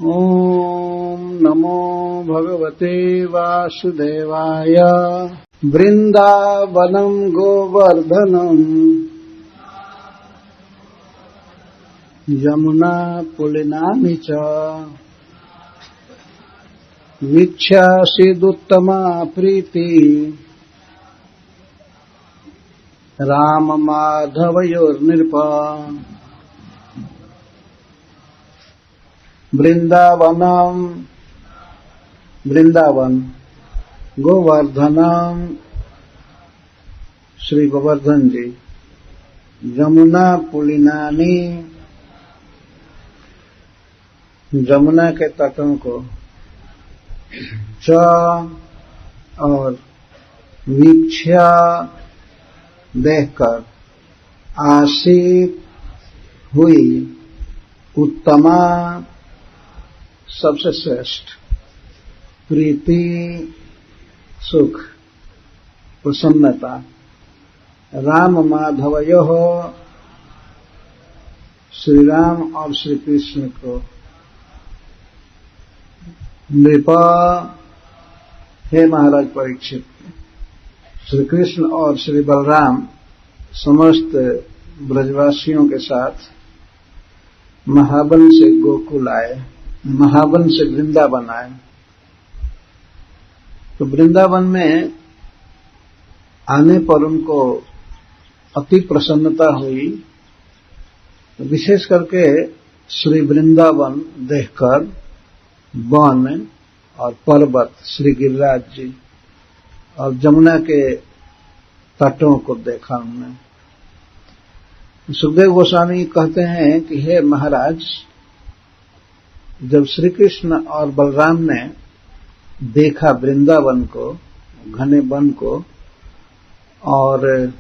ओम नमो भगवते वासुदेवाय। वृंदावनं गोवर्धनं यमुना पुलिनानि च वीक्षासीदुत्तमा प्रीति राम माधवयोर्नृप। वृंदावन गोवर्धनम श्री गोवर्धन जी, यमुना पुलिनानि यमुना के तटों को, च और वीक्षा देखकर, आसीत हुई, उत्तमा सबसे श्रेष्ठ, प्रीति सुख प्रसन्नता, राम माधवयोः श्री राम और श्री कृष्ण को, नृप हे महाराज परीक्षित, श्री कृष्ण और श्री बलराम समस्त ब्रजवासियों के साथ महावन से गोकुल आए, महावन से वृंदावन आए। तो वृंदावन में आने पर उनको अति प्रसन्नता हुई, विशेष करके श्री वृंदावन देखकर, वन और पर्वत श्री गिरिराज जी और जमुना के तटों को देखा उन्होंने। सुखदेव गोस्वामी कहते हैं कि हे महाराज, जब श्री कृष्ण और बलराम ने देखा वृंदावन को, घने वन को और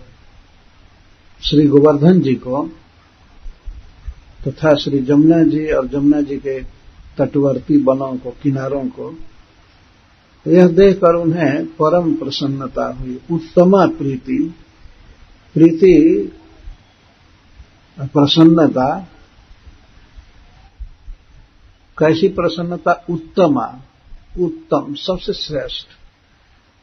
श्री गोवर्धन जी को तथा श्री जमुना जी और जमुना जी के तटवर्ती वनों को, किनारों को, यह देखकर उन्हें परम प्रसन्नता हुई। उत्तमा प्रीति, प्रीति प्रसन्नता, कैसी प्रसन्नता? उत्तमा, उत्तम, सबसे श्रेष्ठ।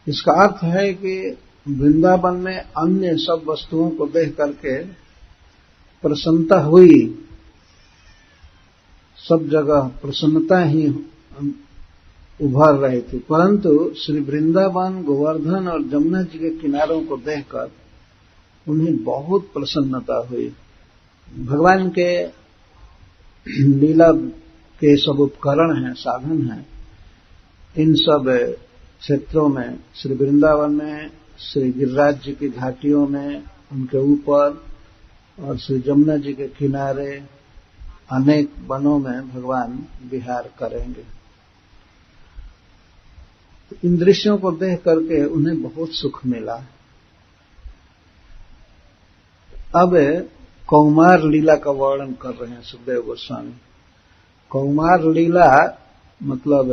इसका अर्थ है कि वृंदावन में अन्य सब वस्तुओं को देख करके प्रसन्नता हुई, सब जगह प्रसन्नता ही उभर रही थी, परंतु श्री वृंदावन, गोवर्धन और जमुना जी के किनारों को देखकर उन्हें बहुत प्रसन्नता हुई। भगवान के लीला के सब उपकरण हैं, साधन हैं। इन सब क्षेत्रों में, श्री वृंदावन में, श्री गिरिराज जी की घाटियों में, उनके ऊपर और श्री जमुना जी के किनारे अनेक वनों में भगवान विहार करेंगे। तो इन दृश्यों को देख करके उन्हें बहुत सुख मिला। अब कौमार लीला का वर्णन कर रहे हैं सुखदेव गोस्वामी। कौमार लीला मतलब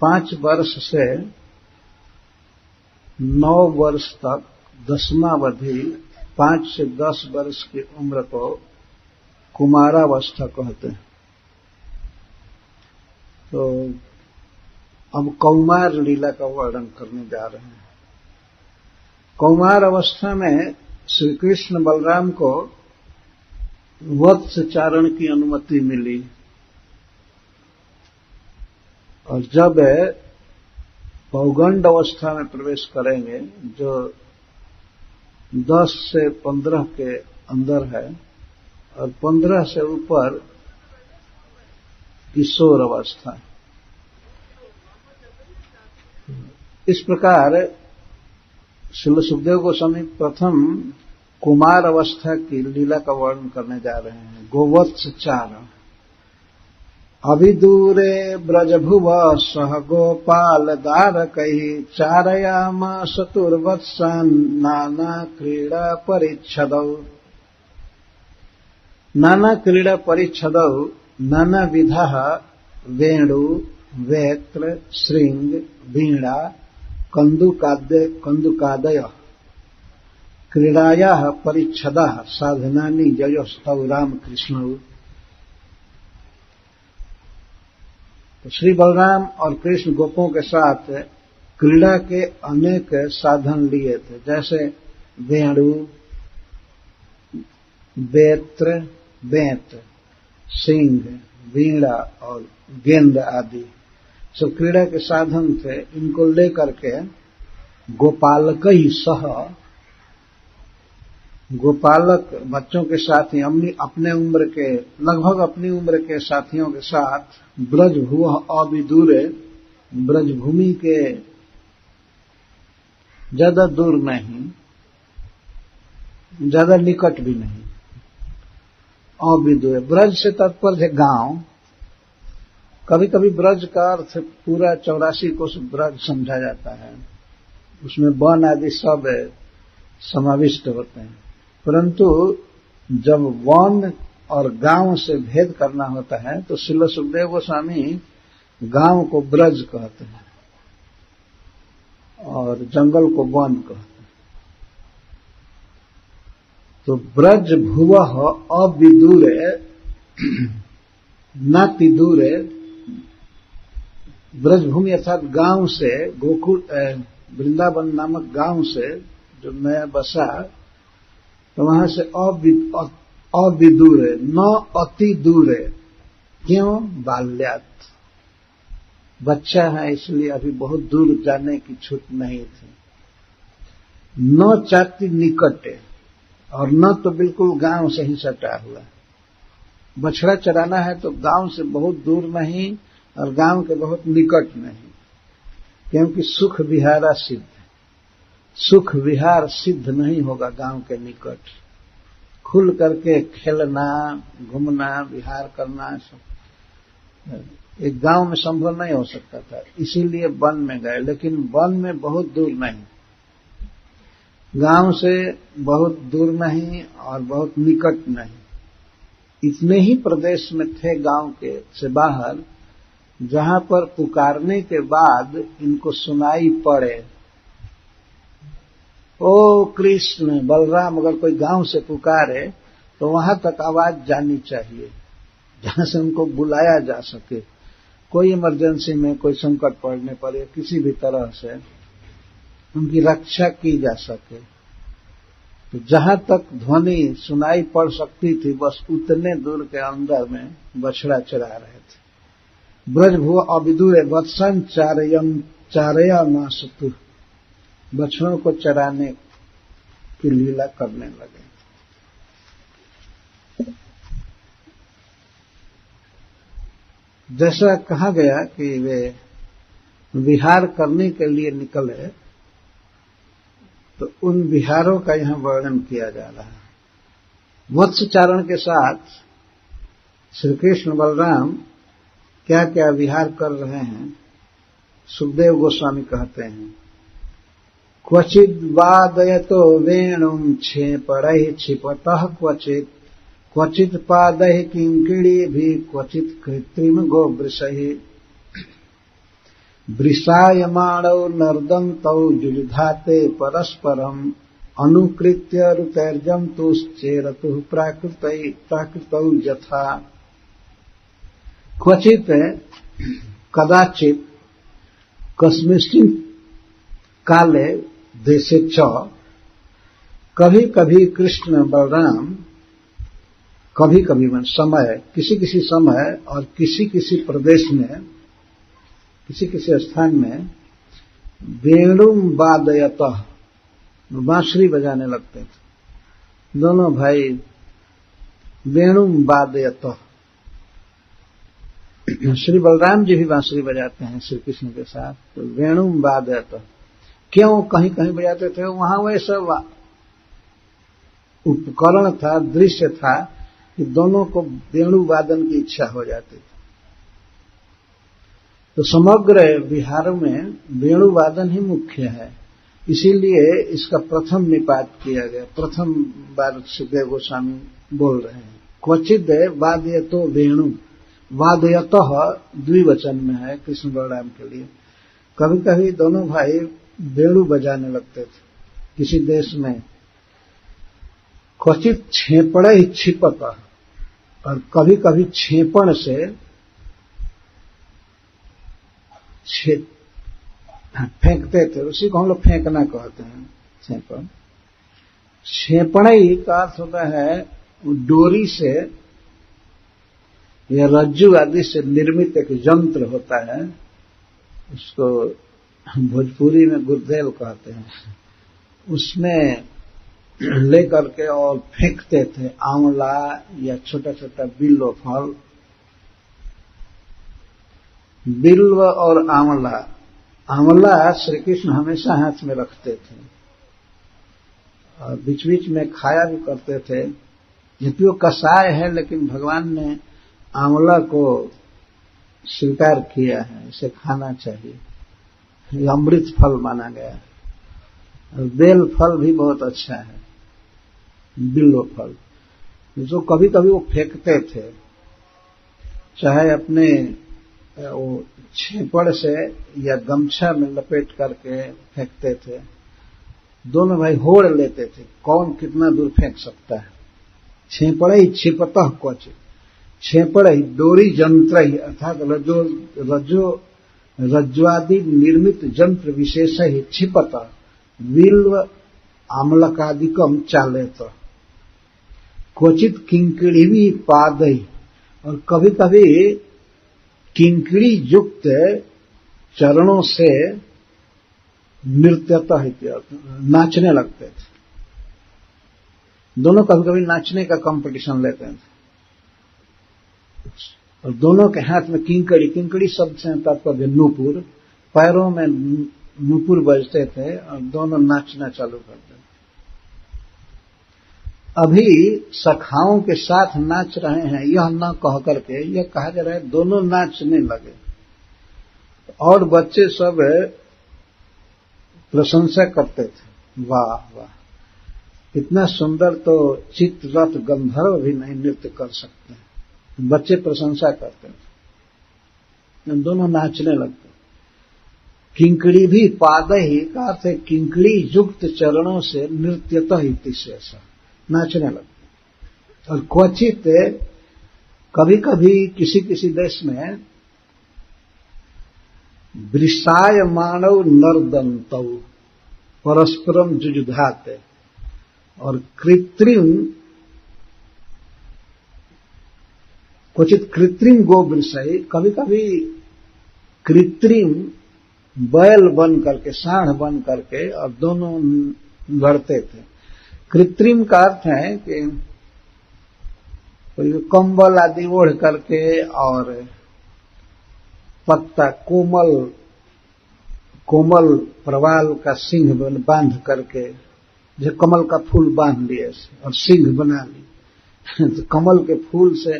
5 वर्ष से 9 वर्ष तक, 10वां अवधि 5 से 10 वर्ष की उम्र को कुमारावस्था कहते हैं। तो अब कौमार लीला का वर्णन करने जा रहे हैं। कौमार अवस्था में श्री कृष्ण बलराम को वत्स चारण की अनुमति मिली, और जब पौगंड अवस्था में प्रवेश करेंगे, जो 10 से 15 के अंदर है, और 15 से ऊपर किशोर अवस्था। इस प्रकार श्रील सुखदेव गोस्वामी प्रथम कुमार अवस्था की लीला का वर्णन करने जा रहे हैं। गोवत्स चारण। अभिदूरे ब्रजभुव सह गोपाल दारकैः चारयामास चतुर्वत्सान् नाना क्रीड़ा परिच्छदौ। नाना क्रीड़ा परिच्छदौ नाना विधः वेणु वैक्त्र श्रृंग वीणा कंदुकादय क्रीडायाः परिच्छदाः साधनानि ययोस्तव रामकृष्णौ। तो श्री बलराम और कृष्ण गोपों के साथ क्रीड़ा के अनेक साधन लिए थे, जैसे वेणु, बेत्र, बेंत, सिंह, वीणा और गेंद आदि सब क्रीड़ा के साधन थे। इनको लेकर के गोपालक ही सह, गोपालक बच्चों के साथ ही अपने उम्र के, लगभग अपनी उम्र के साथियों के साथ ब्रज भुवः अविदूरे, ब्रजभूमि के ज्यादा दूर नहीं, ज्यादा निकट भी नहीं, अविदूरे। ब्रज से तात्पर्य है गांव। कभी कभी ब्रज का अर्थ पूरा 84 कोस ब्रज समझा जाता है, उसमें वन आदि सब समाविष्ट होते हैं, परंतु जब वन और गांव से भेद करना होता है तो श्रील सुखदेव गोस्वामी गांव को ब्रज कहते हैं और जंगल को वन कहते हैं। तो ब्रज भुवः अविदूरे नातिदूरे, ब्रजभूमि अर्थात गांव से, गोकुल वृंदावन नामक गांव से जो नया बसा, तो वहां से अविदूर है, न अति दूर है। क्यों? बाल्यात, बच्चा है इसलिए अभी बहुत दूर जाने की छूट नहीं थी। न चाति निकटे, और न तो बिल्कुल गांव से ही सटा हुआ। बछड़ा चराना है तो गांव से बहुत दूर नहीं और गांव के बहुत निकट नहीं, क्योंकि सुख विहारा सिद्ध, सुख विहार सिद्ध नहीं होगा गांव के निकट। खुल करके खेलना, घूमना, विहार करना सब एक गांव में संभव नहीं हो सकता था, इसीलिए वन में गए। लेकिन वन में बहुत दूर नहीं, गांव से बहुत दूर नहीं और बहुत निकट नहीं, इतने ही प्रदेश में थे गांव के से बाहर, जहां पर पुकारने के बाद इनको सुनाई पड़े, ओ कृष्ण बलराम, अगर कोई गांव से पुकारे तो वहां तक आवाज जानी चाहिए, जहां से उनको बुलाया जा सके। कोई इमरजेंसी में कोई संकट पड़ने पर या किसी भी तरह से उनकी रक्षा की जा सके, तो जहां तक ध्वनि सुनाई पड़ सकती थी बस उतने दूर के अंदर में बछड़ा चरा रहे थे। ब्रज भुव अविदूरे वत्सन चारया मासतु, बछड़ों को चराने की लीला करने लगे। जैसा कहा गया कि वे विहार करने के लिए निकले, तो उन विहारों का यहां वर्णन किया जा रहा है। वत्सचारण के साथ श्री कृष्ण बलराम क्या क्या विहार कर रहे हैं, सुखदेव गोस्वामी कहते हैं, क्वचिद वादयतो वेणुं क्षेपड़ैः क्षिपतः क्वचित्, क्वचित् पादैः किङ्किणीभिः, क्वचित् कृत्रिम गोवृषैः, वृषायमाणौ नर्दन्तौ युयुधाते परस्परम्, अनुकृत्य ऋतैर्जन्तुश्चेरतुः प्राकृतौ यथा। क्वचित् कदाचित् कस्मिंश्चित् काले देशे च, कभी कभी कृष्ण बलराम, कभी कभी मन समय, किसी किसी समय और किसी किसी प्रदेश में, किसी किसी स्थान में वेणुम वादयतः, बांसुरी बजाने लगते थे। दोनों भाई वेणुम वादयतः, श्री बलराम जी भी बांसुरी बजाते हैं श्री कृष्ण के साथ, तो वेणुम वादयतः। क्यों कहीं कहीं बजाते थे? वहां वैसा उपकरण था, दृश्य था कि दोनों को वेणु वादन की इच्छा हो जाती थी। तो समग्र बिहार में वेणु वादन ही मुख्य है, इसीलिए इसका प्रथम निपात किया गया। प्रथम बार सुखदेव गोस्वामी बोल रहे हैं, क्वचिद वादयतो वेणु, वादयतः द्विवचन में है कृष्ण बलराम के लिए। कभी कभी दोनों भाई वेणु बजाने लगते थे किसी देश में, क्वचित छेपड़ ही छिपत, और कभी कभी छेपण से फेंकते थे, उसी को हम लोग फेंकना कहते हैं छेपण। छेपणई का अर्थ होता है डोरी से या रज्जू आदि से निर्मित एक यंत्र होता है, उसको भोजपुरी में गुर्देल कहते हैं। उसमें लेकर के और फेंकते थे आंवला या छोटा छोटा बिल्व फल। बिल्व और आंवला, आंवला श्री कृष्ण हमेशा हाथ में रखते थे और बीच बीच में खाया भी करते थे। यद्यपि वो कषाय है, लेकिन भगवान ने आंवला को स्वीकार किया है, इसे खाना चाहिए, ये अमृत फल माना गया है। और बेल फल भी बहुत अच्छा है, बिल्व फल, जो कभी कभी वो फेंकते थे, चाहे अपने वो छेपड़ से या गमछा में लपेट करके फेंकते थे। दोनों भाई होड़ लेते थे, कौन कितना दूर फेंक सकता है। छेपड़ ही छिपतः क्वचित, छेपड़ ही डोरी यंत्र ही, अर्थात रज्ज्वादि निर्मित यंत्र विशेष ही छिपत बिल्व आमलकादिकम चालेत, क्वचित किंकिणी पादई, और कभी कभी किंकिणी युक्त चरणों से नृत्यतः नाचने लगते थे। दोनों कभी कभी नाचने का कंपटीशन लेते थे, और दोनों के हाथ में किंकड़ी, किंकड़ी शब्द से तात्पर्य नूपुर, पैरों में नूपुर बजते थे और दोनों नाचना चालू करते थे। अभी सखाओं के साथ नाच रहे हैं यह न कह करके यह कहा जा रहा है दोनों नाचने लगे, और बच्चे सब प्रशंसा करते थे, वाह वाह, इतना सुंदर तो चित्ररथ गंधर्व भी नहीं नृत्य कर सकते हैं। बच्चे प्रशंसा करते थे, दोनों नाचने लगते। किंकड़ी भी पादही का अर्थ है किंकड़ी युक्त चरणों से नृत्यतः इतिशेष, नाचने लगते। और क्वचित कभी कभी किसी किसी देश में वृषाय मानव नर्दन्तौ परस्परम जुजुधाते, और क्वचित कृत्रिम गो वृषाई, कभी कभी कृत्रिम बैल बन करके, साढ़ बन करके, और दोनों लड़ते थे। कृत्रिम का अर्थ है कि कोई कंबल आदि ओढ़ करके और पत्ता कोमल प्रवाल का सिंह बांध करके, जो कमल का फूल बांध लिए और सिंह बना ली, तो कमल के फूल से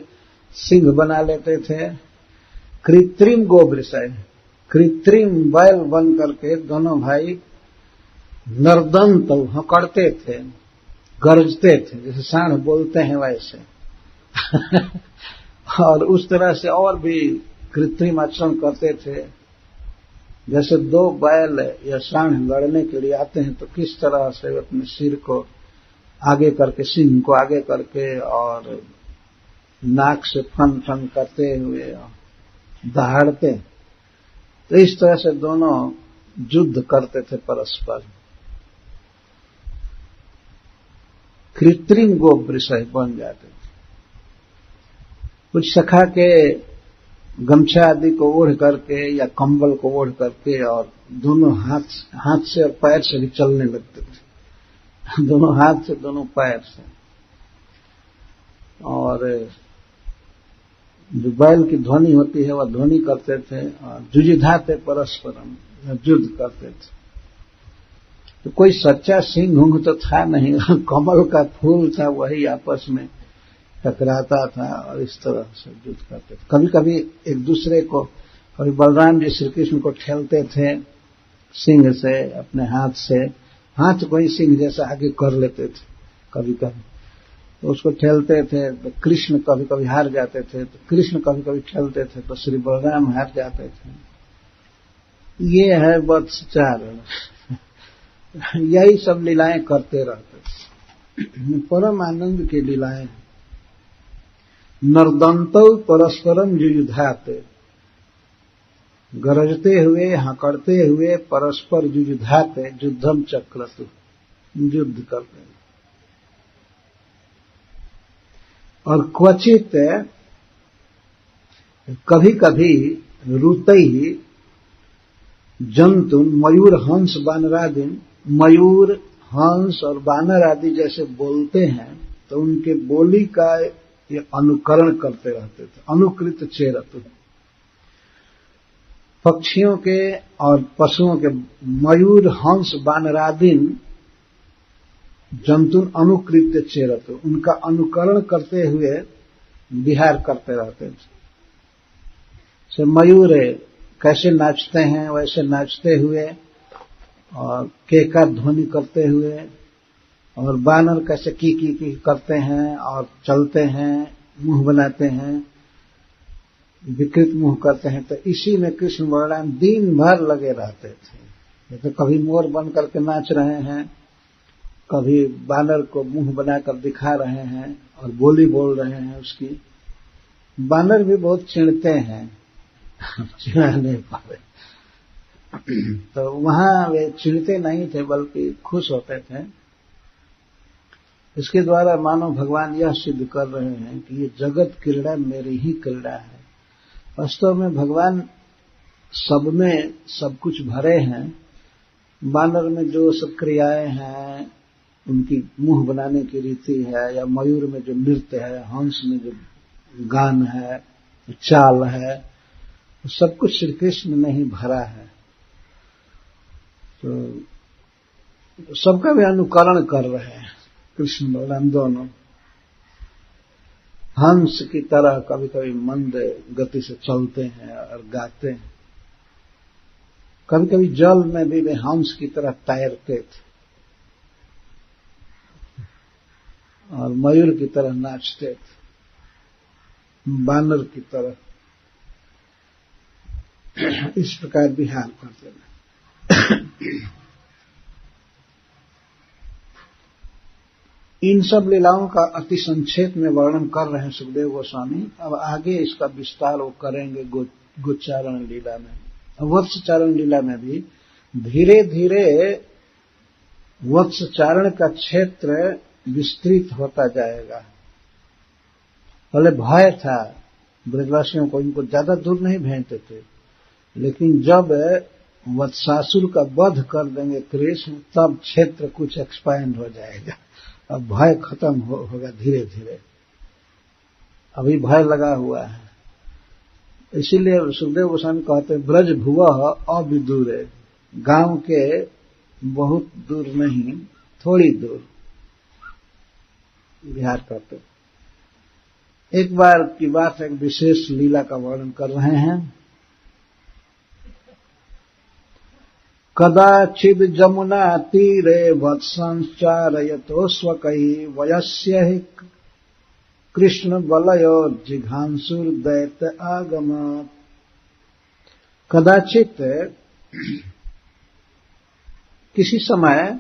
सिंह बना लेते थे। कृत्रिम गोवृषय, कृत्रिम बैल बन करके दोनों भाई नर्दंत हकड़ते थे, गरजते थे, जैसे साढ़ बोलते हैं वैसे और उस तरह से और भी कृत्रिम आचरण करते थे। जैसे दो बैल या साढ़ लड़ने के लिए आते हैं तो किस तरह से अपने सिर को आगे करके, सिंह को आगे करके, और नाक से फन फन करते हुए दहाड़ते, तो इस तरह से दोनों युद्ध करते थे परस्पर। कृत्रिम गोवृषय बन जाते थे। कुछ सखा के गमछा आदि को ओढ़ करके या कंबल को ओढ़ करके, और दोनों हाथ से और पैर से भी चलने लगते थे, दोनों हाथ से दोनों पैर से। और जो बैल की ध्वनि होती है वह ध्वनि करते थे, और जुजिधाते परस्परम, युद्ध करते थे। तो कोई सच्चा सिंह हुंग तो था नहीं, कमल का फूल था, वही आपस में टकराता था और इस तरह से युद्ध करते थे। कभी कभी एक दूसरे को, कभी बलराम जी श्री कृष्ण को ठेलते थे सिंह से, अपने हाथ से, हाथ को ही सिंह जैसा आगे कर लेते थे कभी कभी, तो उसको ठेलते थे। तो कृष्ण कभी कभी हार जाते थे, तो कृष्ण कभी कभी ठेलते थे तो श्री बलराम हार जाते थे। ये है वत्सचार, यही सब लीलाएं करते रहते थे। परम आनंद की लीलाएं। नर्दन्तौ परस्परम युयुधाते, गरजते हुए हकड़ते हुए परस्पर युयुधाते युद्धम चक्रतु, युद्ध करते हैं। और क्वचित कभी कभी रुतै जंतु मयूर हंस वानरादि, मयूर हंस और वानर आदि जैसे बोलते हैं तो उनके बोली का ये अनुकरण करते रहते थे। अनुकृत चेरतु, पक्षियों के और पशुओं के मयूर हंस वानरादीन जंतु अनुकृत्य चेरत, उनका अनुकरण करते हुए विहार करते रहते थे। से मयूर कैसे नाचते हैं वैसे नाचते हुए और केका ध्वनि करते हुए, और वानर कैसे की करते हैं और चलते हैं, मुंह बनाते हैं, विकृत मुंह करते हैं। तो इसी में कृष्ण बलराम दिन भर लगे रहते थे। तो कभी मोर बन करके नाच रहे हैं, कभी बानर को मुंह बनाकर दिखा रहे हैं और बोली बोल रहे हैं उसकी। बानर भी बहुत चिढ़ते हैं, चिढ़ा नहीं पाए। तो वहां वे चिढ़ते नहीं थे बल्कि खुश होते थे। इसके द्वारा मानो भगवान यह सिद्ध कर रहे हैं कि ये जगत क्रीड़ा मेरी ही क्रीड़ा है। वास्तव में भगवान सब में सब कुछ भरे हैं। बानर में जो सब क्रियाएं हैं, उनकी मुंह बनाने की रीति है, या मयूर में जो नृत्य है, हंस में जो गान है, चाल है, सब कुछ श्री कृष्ण में ही भरा है। तो सबका भी अनुकरण कर रहे हैं कृष्ण बलराम दोनों। हंस की तरह कभी कभी मंद गति से चलते हैं और गाते हैं। कभी कभी जल में भी वे हंस की तरह तैरते थे और मयूर की तरह नाचते थे, बानर की तरह इस प्रकार विहार करते थे। इन सब लीलाओं का अति संक्षेप में वर्णन कर रहे हैं सुखदेव गोस्वामी। अब आगे इसका विस्तार वो करेंगे गोचारण लीला में। वत्सचारण लीला में भी धीरे धीरे वत्सचारण का क्षेत्र विस्तृत होता जाएगा। पहले भय था ब्रजवासियों को, इनको ज्यादा दूर नहीं भेजते थे, लेकिन जब वत्सासुर का वध कर देंगे कृष्ण, तब क्षेत्र कुछ एक्सपैंड हो जाएगा। अब भय खत्म होगा धीरे धीरे। अभी भय लगा हुआ है। इसीलिए सुखदेव गोस्वामी कहते हैं ब्रज भुवः अविदूरे, गांव के बहुत दूर नहीं, थोड़ी दूर विहार करते। एक बार की बात है, एक विशेष लीला का वर्णन कर रहे हैं। कदाचिद जमुना तीरे वत्संचारयतो स्वकैः वयस्य हि कृष्ण बलयो जिघांसुर दैत्य आगमत्। कदाचित किसी समय,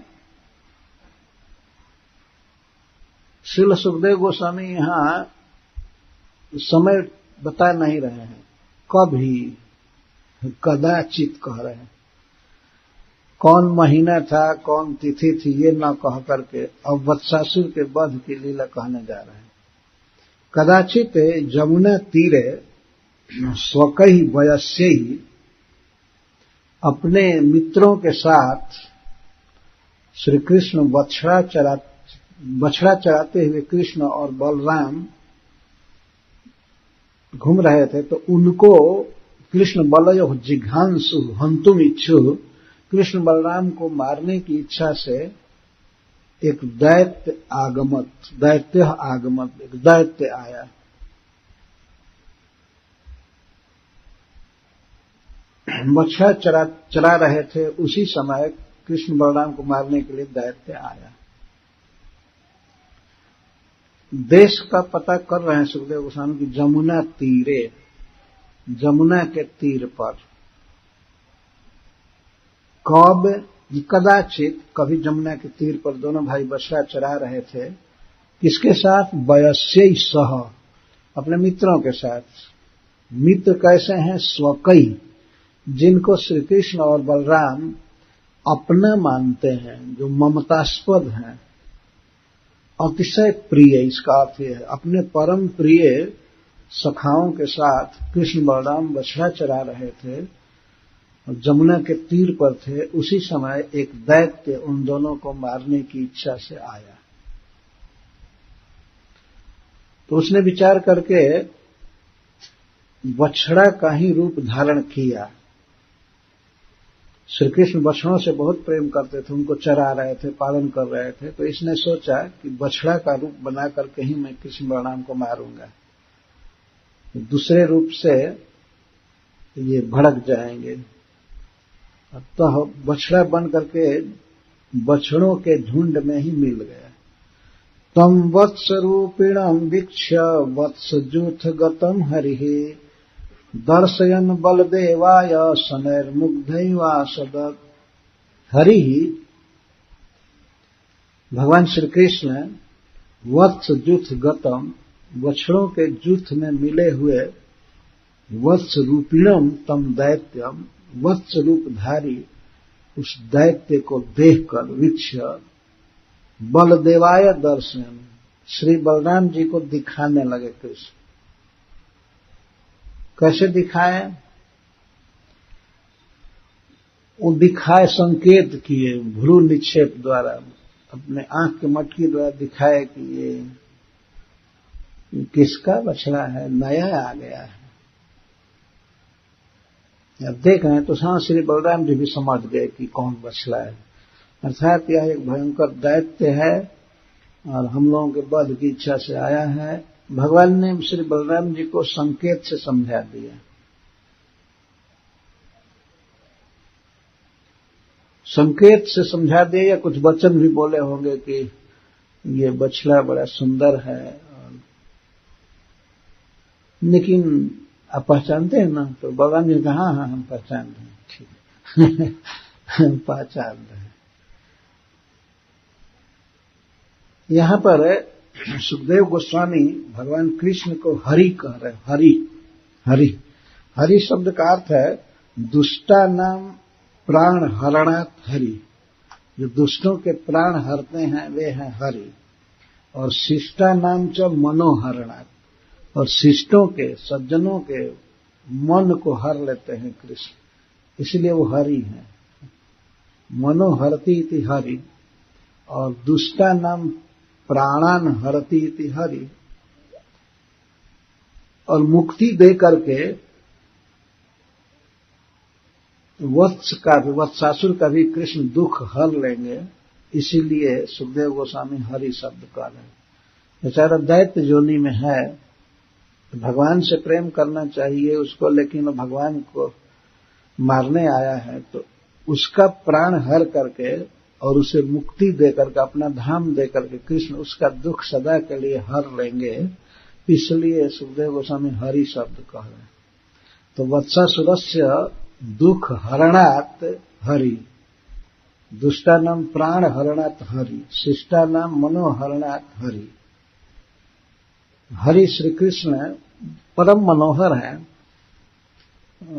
श्रील सुखदेव गोस्वामी यहां समय बता नहीं रहे हैं, कभी, कदाचित कह रहे हैं। कौन महीना था, कौन तिथि थी, ये न कह करके अब वत्सासुर के वध की लीला कहने जा रहे हैं। कदाचित जमुना तीरे स्वकैः वयस्यैः, अपने मित्रों के साथ श्री कृष्ण बछड़ा चराते हुए कृष्ण और बलराम घूम रहे थे। तो उनको कृष्ण बलयो जिघांसु हंतुम इच्छु, कृष्ण बलराम को मारने की इच्छा से एक दैत्य आगमत, एक दैत्य आया। बछड़ा चरा रहे थे, उसी समय कृष्ण बलराम को मारने के लिए दैत्य आया। देश का पता कर रहे हैं सुखदेव गोस्वामी की जमुना तीरे, जमुना के तीर पर। कब कदाचित कभी जमुना के तीर पर दोनों भाई बछड़ा चरा रहे थे, किसके साथ? वयस्यै सह, अपने मित्रों के साथ। मित्र कैसे हैं? स्वकई, जिनको श्री कृष्ण और बलराम अपना मानते हैं, जो ममतास्पद हैं, अतिशय प्रिय। इसका अर्थ यह है अपने परम प्रिय सखाओं के साथ कृष्ण बलराम बछड़ा चरा रहे थे और जमुना के तीर पर थे। उसी समय एक दैत्य उन दोनों को मारने की इच्छा से आया। तो उसने विचार करके बछड़ा का ही रूप धारण किया। श्री कृष्ण बछड़ों से बहुत प्रेम करते थे, उनको चरा रहे थे, पालन कर रहे थे। तो इसने सोचा कि बछड़ा का रूप बना करके ही मैं कृष्ण बलराम को मारूंगा, दूसरे रूप से ये भड़क जाएंगे। तो बछड़ा बन करके बछड़ों के झुंड में ही मिल गया। तम वत्स रूपिणम वीक्ष्य वत्सजूथ गतम हरिः दर्शयन बलदेवाय शनैर्मुग्धैवासदत्। हरि, भगवान श्री कृष्ण वत्स जूथ गतम, बछड़ों के जूथ में मिले हुए, वत्स रूपिणम तम दैत्यम, वत्स रूपधारी उस दैत्य को देखकर वीक्ष्य बलदेवाय दर्शन, श्री बलराम जी को दिखाने लगे कृष्ण। कैसे दिखाए? वो दिखाए, संकेत किए, भ्रू निक्षेप द्वारा, अपने आंख के मटकी द्वारा दिखाए कि ये किसका बछड़ा है, नया आ गया है। अब देख रहे हैं तो हाँ, श्री बलराम जी भी समझ गए कि कौन बछड़ा है। अर्थात यह एक भयंकर दैत्य है और हम लोगों के वध की इच्छा से आया है। भगवान ने श्री बलराम जी को संकेत से समझा दिया। संकेत से समझा दिया या कुछ वचन भी बोले होंगे कि ये बछड़ा बड़ा सुंदर है, लेकिन आप पहचानते हैं ना? तो बलराम जी ने कहा हाँ हम पहचान रहे हैं, ठीक हम पहचान रहे हैं। यहां पर सुखदेव गोस्वामी भगवान कृष्ण को हरि कह रहे हैं। हरि, हरि, हरि शब्द का अर्थ है दुष्टा नाम प्राण हरणात् हरि। जो दुष्टों के प्राण हरते हैं वे हैं हरि। और शिष्टा नाम च मनोहरणात्, और शिष्टों के, सज्जनों के मन को हर लेते हैं कृष्ण, इसलिए वो हरि हैं। मनोहरति इति हरि। और दुष्टा नाम प्राणान हरति इति हरि। और मुक्ति दे करके वत्सासुर का भी कृष्ण दुख हर लेंगे, इसीलिए सुखदेव गोस्वामी हरि शब्द कर रहे हैं। बेचारा दैत्य योनि में है, भगवान से प्रेम करना चाहिए उसको, लेकिन भगवान को मारने आया है, तो उसका प्राण हर करके और उसे मुक्ति देकर के, अपना धाम देकर के कृष्ण उसका दुख सदा के लिए हर लेंगे, इसलिए सुखदेव गोस्वामी हरि शब्द कह रहे हैं। तो वत्सासुरस्य दुख हरणात् हरि, दुष्टानाम प्राण हरणात् हरि, शिष्टानाम मनोहरणात् हरि। हरि श्री कृष्ण परम मनोहर हैं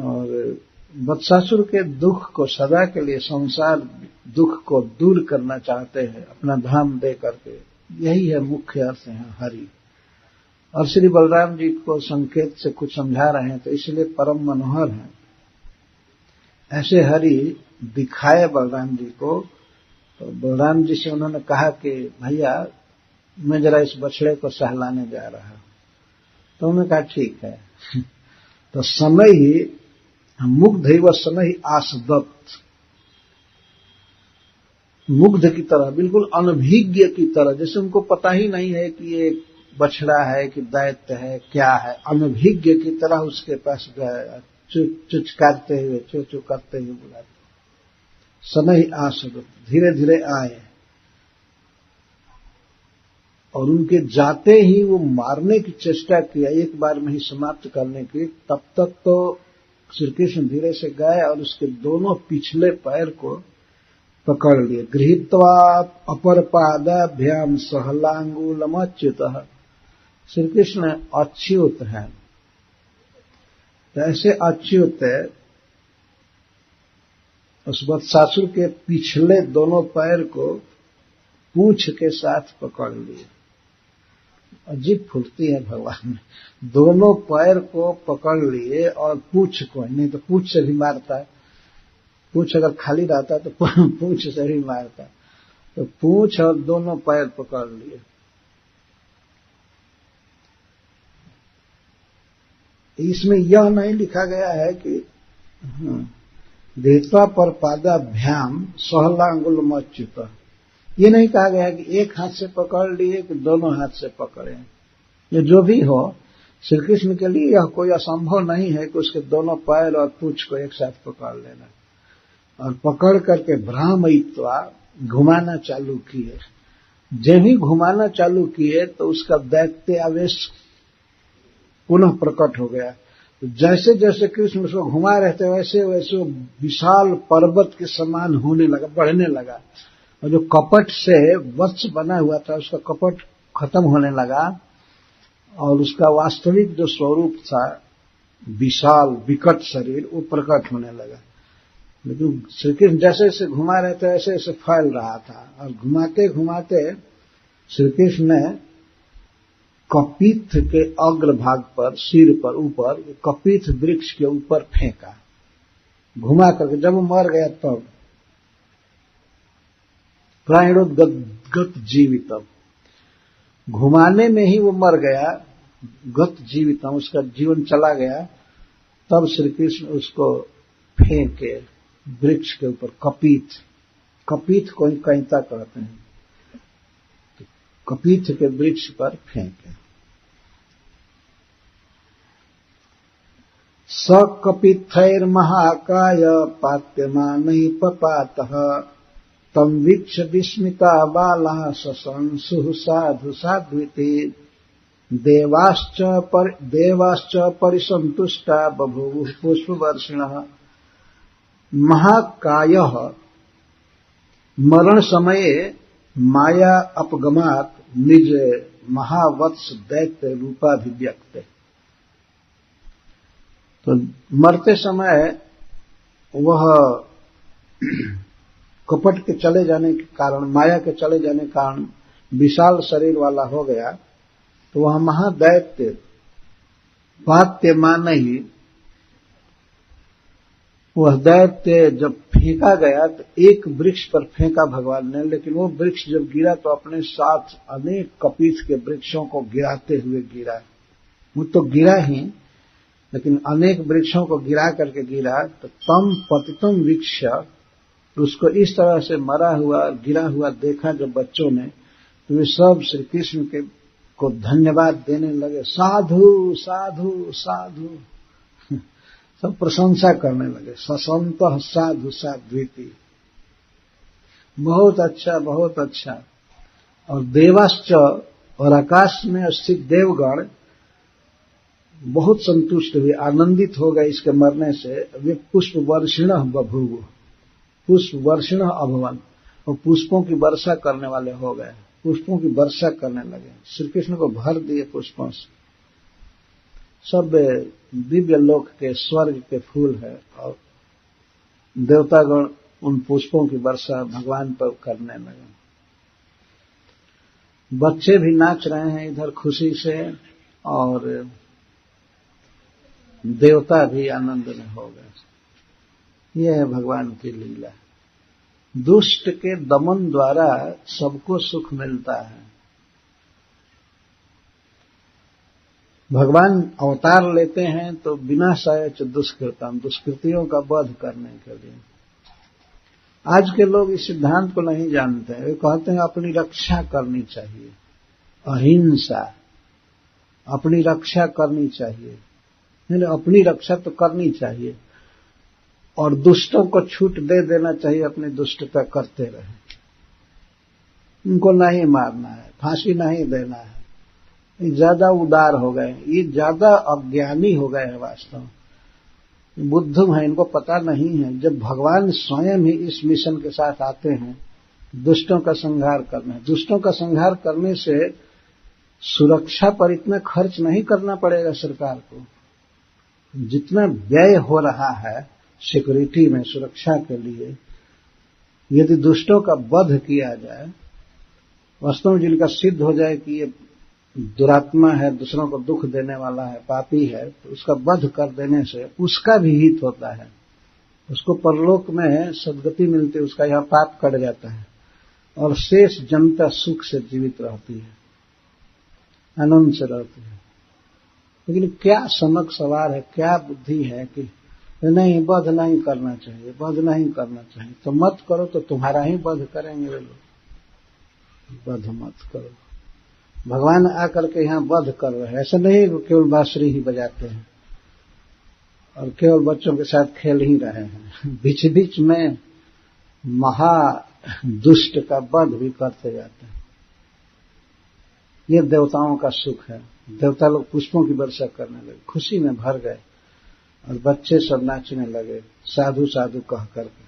और वत्सासुर के दुख को सदा के लिए, संसार दुख को दूर करना चाहते हैं अपना धाम दे करके। यही है मुख्य अर्थ है हरि। और श्री बलराम जी को संकेत से कुछ समझा रहे हैं, तो इसलिए परम मनोहर हैं। ऐसे हरि दिखाए बलराम जी को। तो बलराम जी से उन्होंने कहा कि भैया मैं जरा इस बछड़े को सहलाने जा रहा हूं। तो उन्होंने कहा ठीक है। तो समय ही मुग्ध ही व समय ही आसदत्त, मुग्ध की तरह, बिल्कुल अनभिज्ञ की तरह, जैसे उनको पता ही नहीं है कि ये बछड़ा है कि दैत्य है, क्या है, अनभिज्ञ की तरह उसके पास गए, चुचकारते हुए, चू करते हुए बुलाते। समय ही आसदत्त, धीरे धीरे आए और उनके जाते ही वो मारने की चेष्टा किया, एक बार में ही समाप्त करने की। तब तक तो श्री कृष्ण धीरे से गए और उसके दोनों पिछले पैर को पकड़ लिए। गृहीत्वा अपर पादाभ्याम सहलांगुलमच्युतः। श्री कृष्ण अच्युत हैं, ऐसे अच्युत उस वत्सासुर के पिछले दोनों पैर को पूंछ के साथ पकड़ लिए। अजीब फुर्ती है भगवान ने, दोनों पैर को पकड़ लिए और पूंछ को, नहीं तो पूंछ से भी मारता, पूंछ अगर खाली रहता तो पूंछ से भी मारता, तो पूंछ और दोनों पैर पकड़ लिए। इसमें यह नहीं लिखा गया है कि देवता पर पादाभ्याम सहलांगुलमच्युतः, ये नहीं कहा गया कि एक हाथ से पकड़ लिए कि दोनों हाथ से पकड़े। ये जो भी हो, श्री कृष्ण के लिए यह कोई असंभव नहीं है कि उसके दोनों पैर और पूंछ को एक साथ पकड़ लेना, और पकड़ करके भ्रामयित्वा घुमाना चालू किए। जब ही घुमाना चालू किए तो उसका दैत्य आवेश पुनः प्रकट हो गया। तो जैसे जैसे कृष्ण उसको घुमा रहे थे वैसे वैसे विशाल पर्वत के समान होने लगा, बढ़ने लगा, और जो कपट से वत्स बना हुआ था उसका कपट खत्म होने लगा, और उसका वास्तविक जो स्वरूप था विशाल विकट शरीर वो प्रकट होने लगा। लेकिन श्री कृष्ण जैसे जैसे घुमा रहे थे ऐसे ऐसे फैल रहा था, और घुमाते घुमाते श्री कृष्ण ने कपिथ के अग्रभाग पर, सिर पर ऊपर, कपिथ वृक्ष के ऊपर फेंका घुमा करके। जब वो मर गया तब प्राणोद्गत जीवितम, घुमाने में ही वो मर गया, गत जीवितम, उसका जीवन चला गया। तब श्री कृष्ण उसको फेंके वृक्ष के ऊपर, कपिथ, कपिथ को ही कैंता कहते हैं, तो कपिथ के वृक्ष पर फेंके। स कपित्थैर्महाकाय पात्यमानैः पपातः तम वीक्ष्य विस्मिता बालाः सशंसुः साधु साध्विति। देवाश्च परिसंतुष्टा बभूवुः पुष्पवर्षिणः। महाकायः मरण समये माया अपगमात् निज महावत्स दैत्य रूपाभिव्यक्ते। तो मरते समय वह कपट के चले जाने के कारण, माया के चले जाने के कारण विशाल शरीर वाला हो गया। तो वह महादैत्य पात्यमान ही, वह दैत्य जब फेंका गया तो एक वृक्ष पर फेंका भगवान ने, लेकिन वो वृक्ष जब गिरा तो अपने साथ अनेक कपिथ के वृक्षों को गिराते हुए गिरा। वो तो गिरा ही, लेकिन अनेक वृक्षों को गिरा करके गिरा। तो तम पतितम वृक्ष, उसको इस तरह से मरा हुआ गिरा हुआ देखा जब बच्चों ने, तो वे सब श्री कृष्ण के को धन्यवाद देने लगे, साधु साधु साधु, सब प्रशंसा करने लगे। ससंतः साधु साध्वीति, बहुत अच्छा बहुत अच्छा। और देवाश्च, और आकाश में स्थित देवगण बहुत संतुष्ट हुए, आनंदित हो गए इसके मरने से। वे पुष्प वर्षिणः बभूव, पुष्प वर्षिणः अभवन, और पुष्पों की वर्षा करने वाले हो गए, पुष्पों की वर्षा करने लगे, श्री कृष्ण को भर दिए पुष्पों से। सब दिव्य लोक के स्वर्ग के फूल है, और देवतागण उन पुष्पों की वर्षा भगवान पर करने लगे। बच्चे भी नाच रहे हैं इधर खुशी से, और देवता भी आनंद में हो गए। यह है भगवान की लीला। दुष्ट के दमन द्वारा सबको सुख मिलता है। भगवान अवतार लेते हैं तो विनाशाय च दुष्कृतम, दुष्कृतियों का वध करने के लिए। आज के लोग इस सिद्धांत को नहीं जानते हैं। वे कहते हैं अपनी रक्षा करनी चाहिए, अहिंसा, अपनी रक्षा करनी चाहिए। नहीं, अपनी रक्षा तो करनी चाहिए, और दुष्टों को छूट दे देना चाहिए, अपनी दुष्टता करते रहे, उनको नहीं मारना है, फांसी नहीं देना है। ये ज्यादा उदार हो गए, ये ज्यादा अज्ञानी हो गए हैं वास्तव में। बुद्धू हैं, इनको पता नहीं है। जब भगवान स्वयं ही इस मिशन के साथ आते हैं, दुष्टों का संहार करना है। दुष्टों का संहार करने से सुरक्षा पर इतना खर्च नहीं करना पड़ेगा सरकार को। जितना व्यय हो रहा है सिक्योरिटी में, सुरक्षा के लिए, यदि दुष्टों का वध किया जाए, वास्तव में जिनका सिद्ध हो जाए कि ये दुरात्मा है, दूसरों को दुख देने वाला है, पापी है, तो उसका वध कर देने से उसका भी हित होता है, उसको परलोक में सद्गति मिलती है, उसका यह पाप कट जाता है और शेष जनता सुख से जीवित रहती है, आनंद से रहती है। लेकिन क्या समक सवार है, क्या बुद्धि है कि नहीं, वध नहीं करना चाहिए, वध नहीं करना चाहिए, तो मत करो, तो तुम्हारा ही वध करेंगे वे लोग। वध मत करो। भगवान आकर के यहाँ वध कर रहे हैं। ऐसा नहीं कि केवल बांसुरी ही बजाते हैं और केवल बच्चों के साथ खेल ही रहे हैं, बीच बीच में महा दुष्ट का वध भी करते जाते हैं। ये देवताओं का सुख है। देवता लोग पुष्पों की वर्षा करने लगे, खुशी में भर गए और बच्चे सब नाचने लगे साधु साधु कह करके।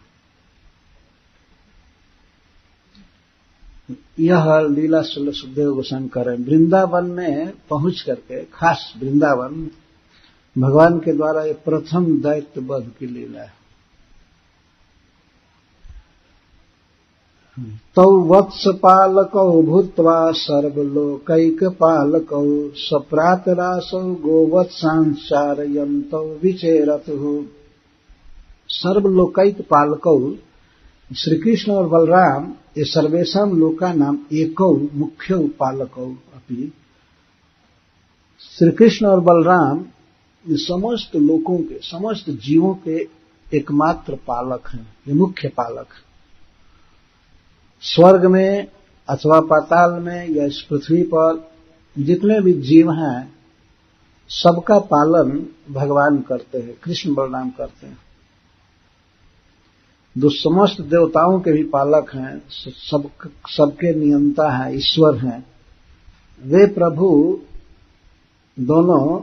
यह लीला सुखदेव गोस्वामी कर रहे हैं। वृंदावन में पहुंच करके, खास वृंदावन भगवान के द्वारा ये प्रथम दैत्य वध की लीला है। तौ वत्स पालकौ भूत्वा सर्वलोकैक पालकौ सप्रातरासौ गोवत्सांचारयन्तौ विचेरतुः। सर्वलोकैक पालकौ, श्री कृष्ण और बलराम ये सर्वेशम लोका नाम एकौ मुख्य पालकौ अपि। श्री कृष्ण और बलराम ये समस्त लोकों के, समस्त जीवों के एकमात्र पालक हैं, ये मुख्य पालक हैं। स्वर्ग में अथवा पाताल में या इस पृथ्वी पर जितने भी जीव हैं, सबका पालन भगवान करते हैं, कृष्ण बलराम करते हैं। जो समस्त देवताओं के भी पालक हैं, सबके नियंता हैं, ईश्वर हैं, वे प्रभु दोनों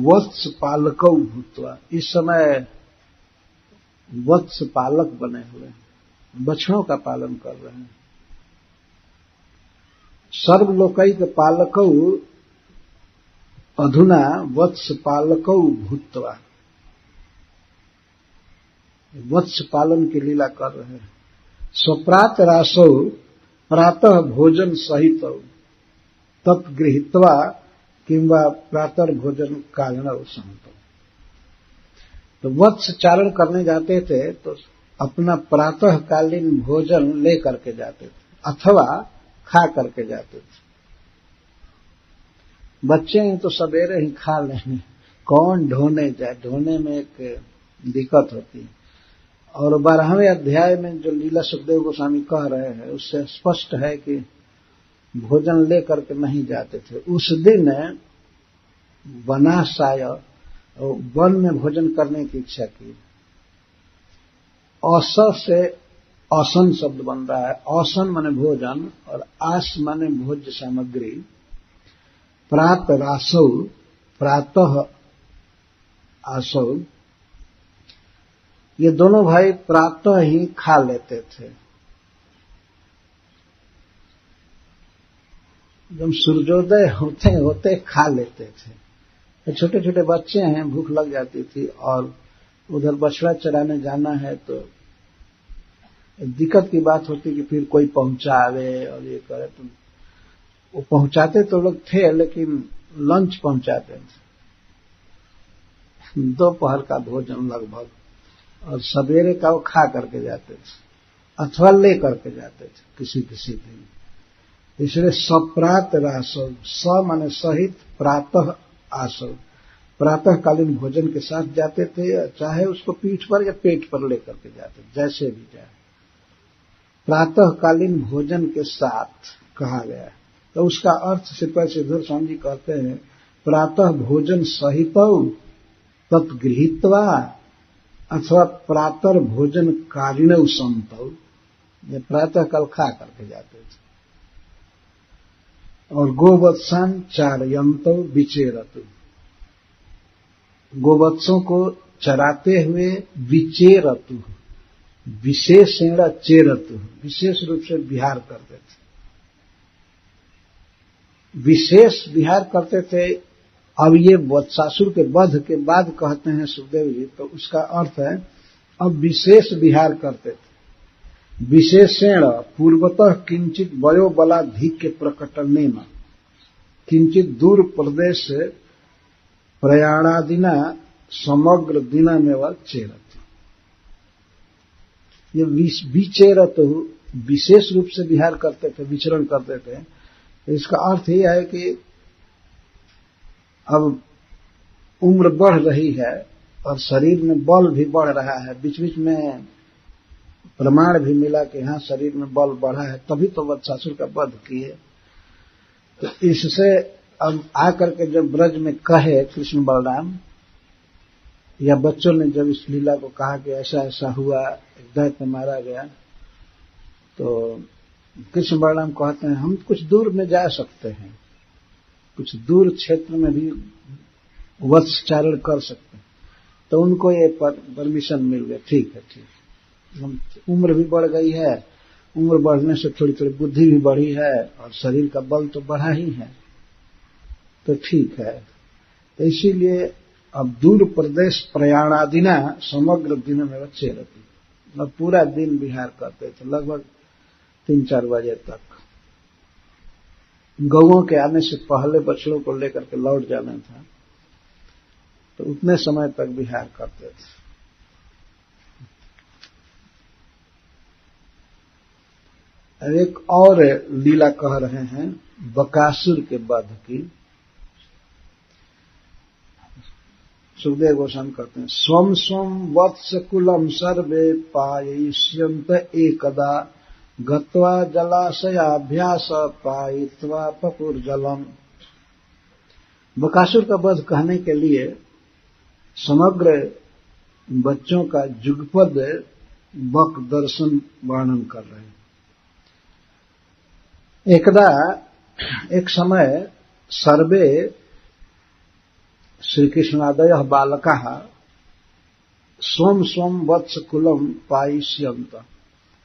वत्स पालकौ भूत्वा, इस समय वत्स पालक बने हुए हैं, बछड़ों का पालन कर रहे हैं। सर्वलोकैक पालकौ अधुना वत्स पालकौ भूत्वा, वत्स पालन की लीला कर रहे हैं। स्वप्रात रासौ प्रातः भोजन सहित तत्गृहीत्वा किंवा प्रातः भोजन कारणौ संतो। तो वत्स चारण करने जाते थे तो अपना प्रातःकालीन भोजन ले करके जाते थे अथवा खा करके जाते थे। बच्चे हैं तो सवेरे ही खा लेंगे, कौन ढोने जाए, ढोने में एक दिक्कत होती है। और 12वें अध्याय में जो लीला सुखदेव गोस्वामी कह रहे हैं उससे स्पष्ट है कि भोजन ले करके नहीं जाते थे। उस दिन वनाशाय, वन में भोजन करने की इच्छा की। औस से औसन शब्द बन रहा है। औसन माने भोजन और आस माने भोज्य सामग्री। प्रात रासौ, प्रातः आसौ, ये दोनों भाई प्रातः ही खा लेते थे। जब सूर्योदय होते होते खा लेते थे। छोटे छोटे बच्चे हैं, भूख लग जाती थी और उधर बछड़ा चराने जाना है तो दिक्कत की बात होती कि फिर कोई पहुंचावे और ये करे। तो वो पहुंचाते तो लोग थे लेकिन लंच पहुंचाते थे, दोपहर का भोजन लगभग, और सवेरे का वो खा करके जाते थे अथवा ले करके जाते थे किसी किसी दिन। इसलिए सप्रात रासौ, स माने सहित, प्रातः आसौ, प्रातःकालीन भोजन के साथ जाते थे, चाहे उसको पीठ पर या पेट पर लेकर के जाते, जैसे भी जाए। प्रातःकालीन भोजन के साथ कहा गया है। तो उसका अर्थ श्रीपाद सिद्धेश्वर स्वामी जी कहते हैं, प्रातः भोजन सहितौ तत्गृहीत्वा अथवा प्रातः भोजन कारिणौ संतौ, ये प्रातः काल खा करके जाते थे। और गोवत्सान चारयन्तौ विचेरतु, गोवत्सों को चराते हुए विचेरतु, विशेषेण चेरतु, विशेष रूप से विहार करते थे, विशेष विहार करते थे। अब ये वत्सासुर के वध के बाद कहते हैं सुखदेव जी, तो उसका अर्थ है अब विशेष विहार करते थे। विशेषेण पूर्वतः किंचित वयो बलाधिक के प्रकटने में किंचित दूर प्रदेश प्रयाणादिना समग्र दिना में वह चेरत, ये विचेरत विशेष रूप से विहार करते थे, विचरण करते थे। इसका अर्थ यह है कि अब उम्र बढ़ रही है और शरीर में बल भी बढ़ रहा है, बीच बीच में प्रमाण भी मिला कि हाँ शरीर में बल बढ़ा है, तभी तो वत्सासुर का वध किए। तो इससे अब आकर के जब ब्रज में कहे कृष्ण बलराम या बच्चों ने जब इस लीला को कहा कि ऐसा ऐसा हुआ, एक दैत्य मारा गया, तो कृष्ण बलराम कहते हैं हम कुछ दूर में जा सकते हैं, कुछ दूर क्षेत्र में भी वत्सचारण कर सकते हैं। तो उनको ये परमिशन मिल गया, ठीक है ठीक, उम्र भी बढ़ गई है, उम्र बढ़ने से थोड़ी थोड़ी बुद्धि भी बढ़ी है और शरीर का बल तो बढ़ा ही है, तो ठीक है। तो इसीलिए अब दूर प्रदेश प्रयाणादिना समग्र दिन में बच्चे रहती, मतलब पूरा दिन विहार करते थे, लगभग 3-4 बजे तक। गौओं के आने से पहले बछड़ों को लेकर के लौट जाना था, तो उतने समय तक विहार करते थे। एक और लीला कह रहे हैं बकासुर के वध की। सुखदेव गोस्वामी कहते हैं स्वम स्वम वत्सकुलम सर्वे पायिष्यन्त एकदा गत्वा जलाशयाभ्यास पायित्वा पपुर्जलम। बकासुर का वध कहने के लिए समग्र बच्चों का जुगपद बक दर्शन वर्णन कर रहे हैं। एकदा एक समय सर्वे श्री कृष्णादय बालका स्वम स्वम वत्सकुलम पायिष्यन्त।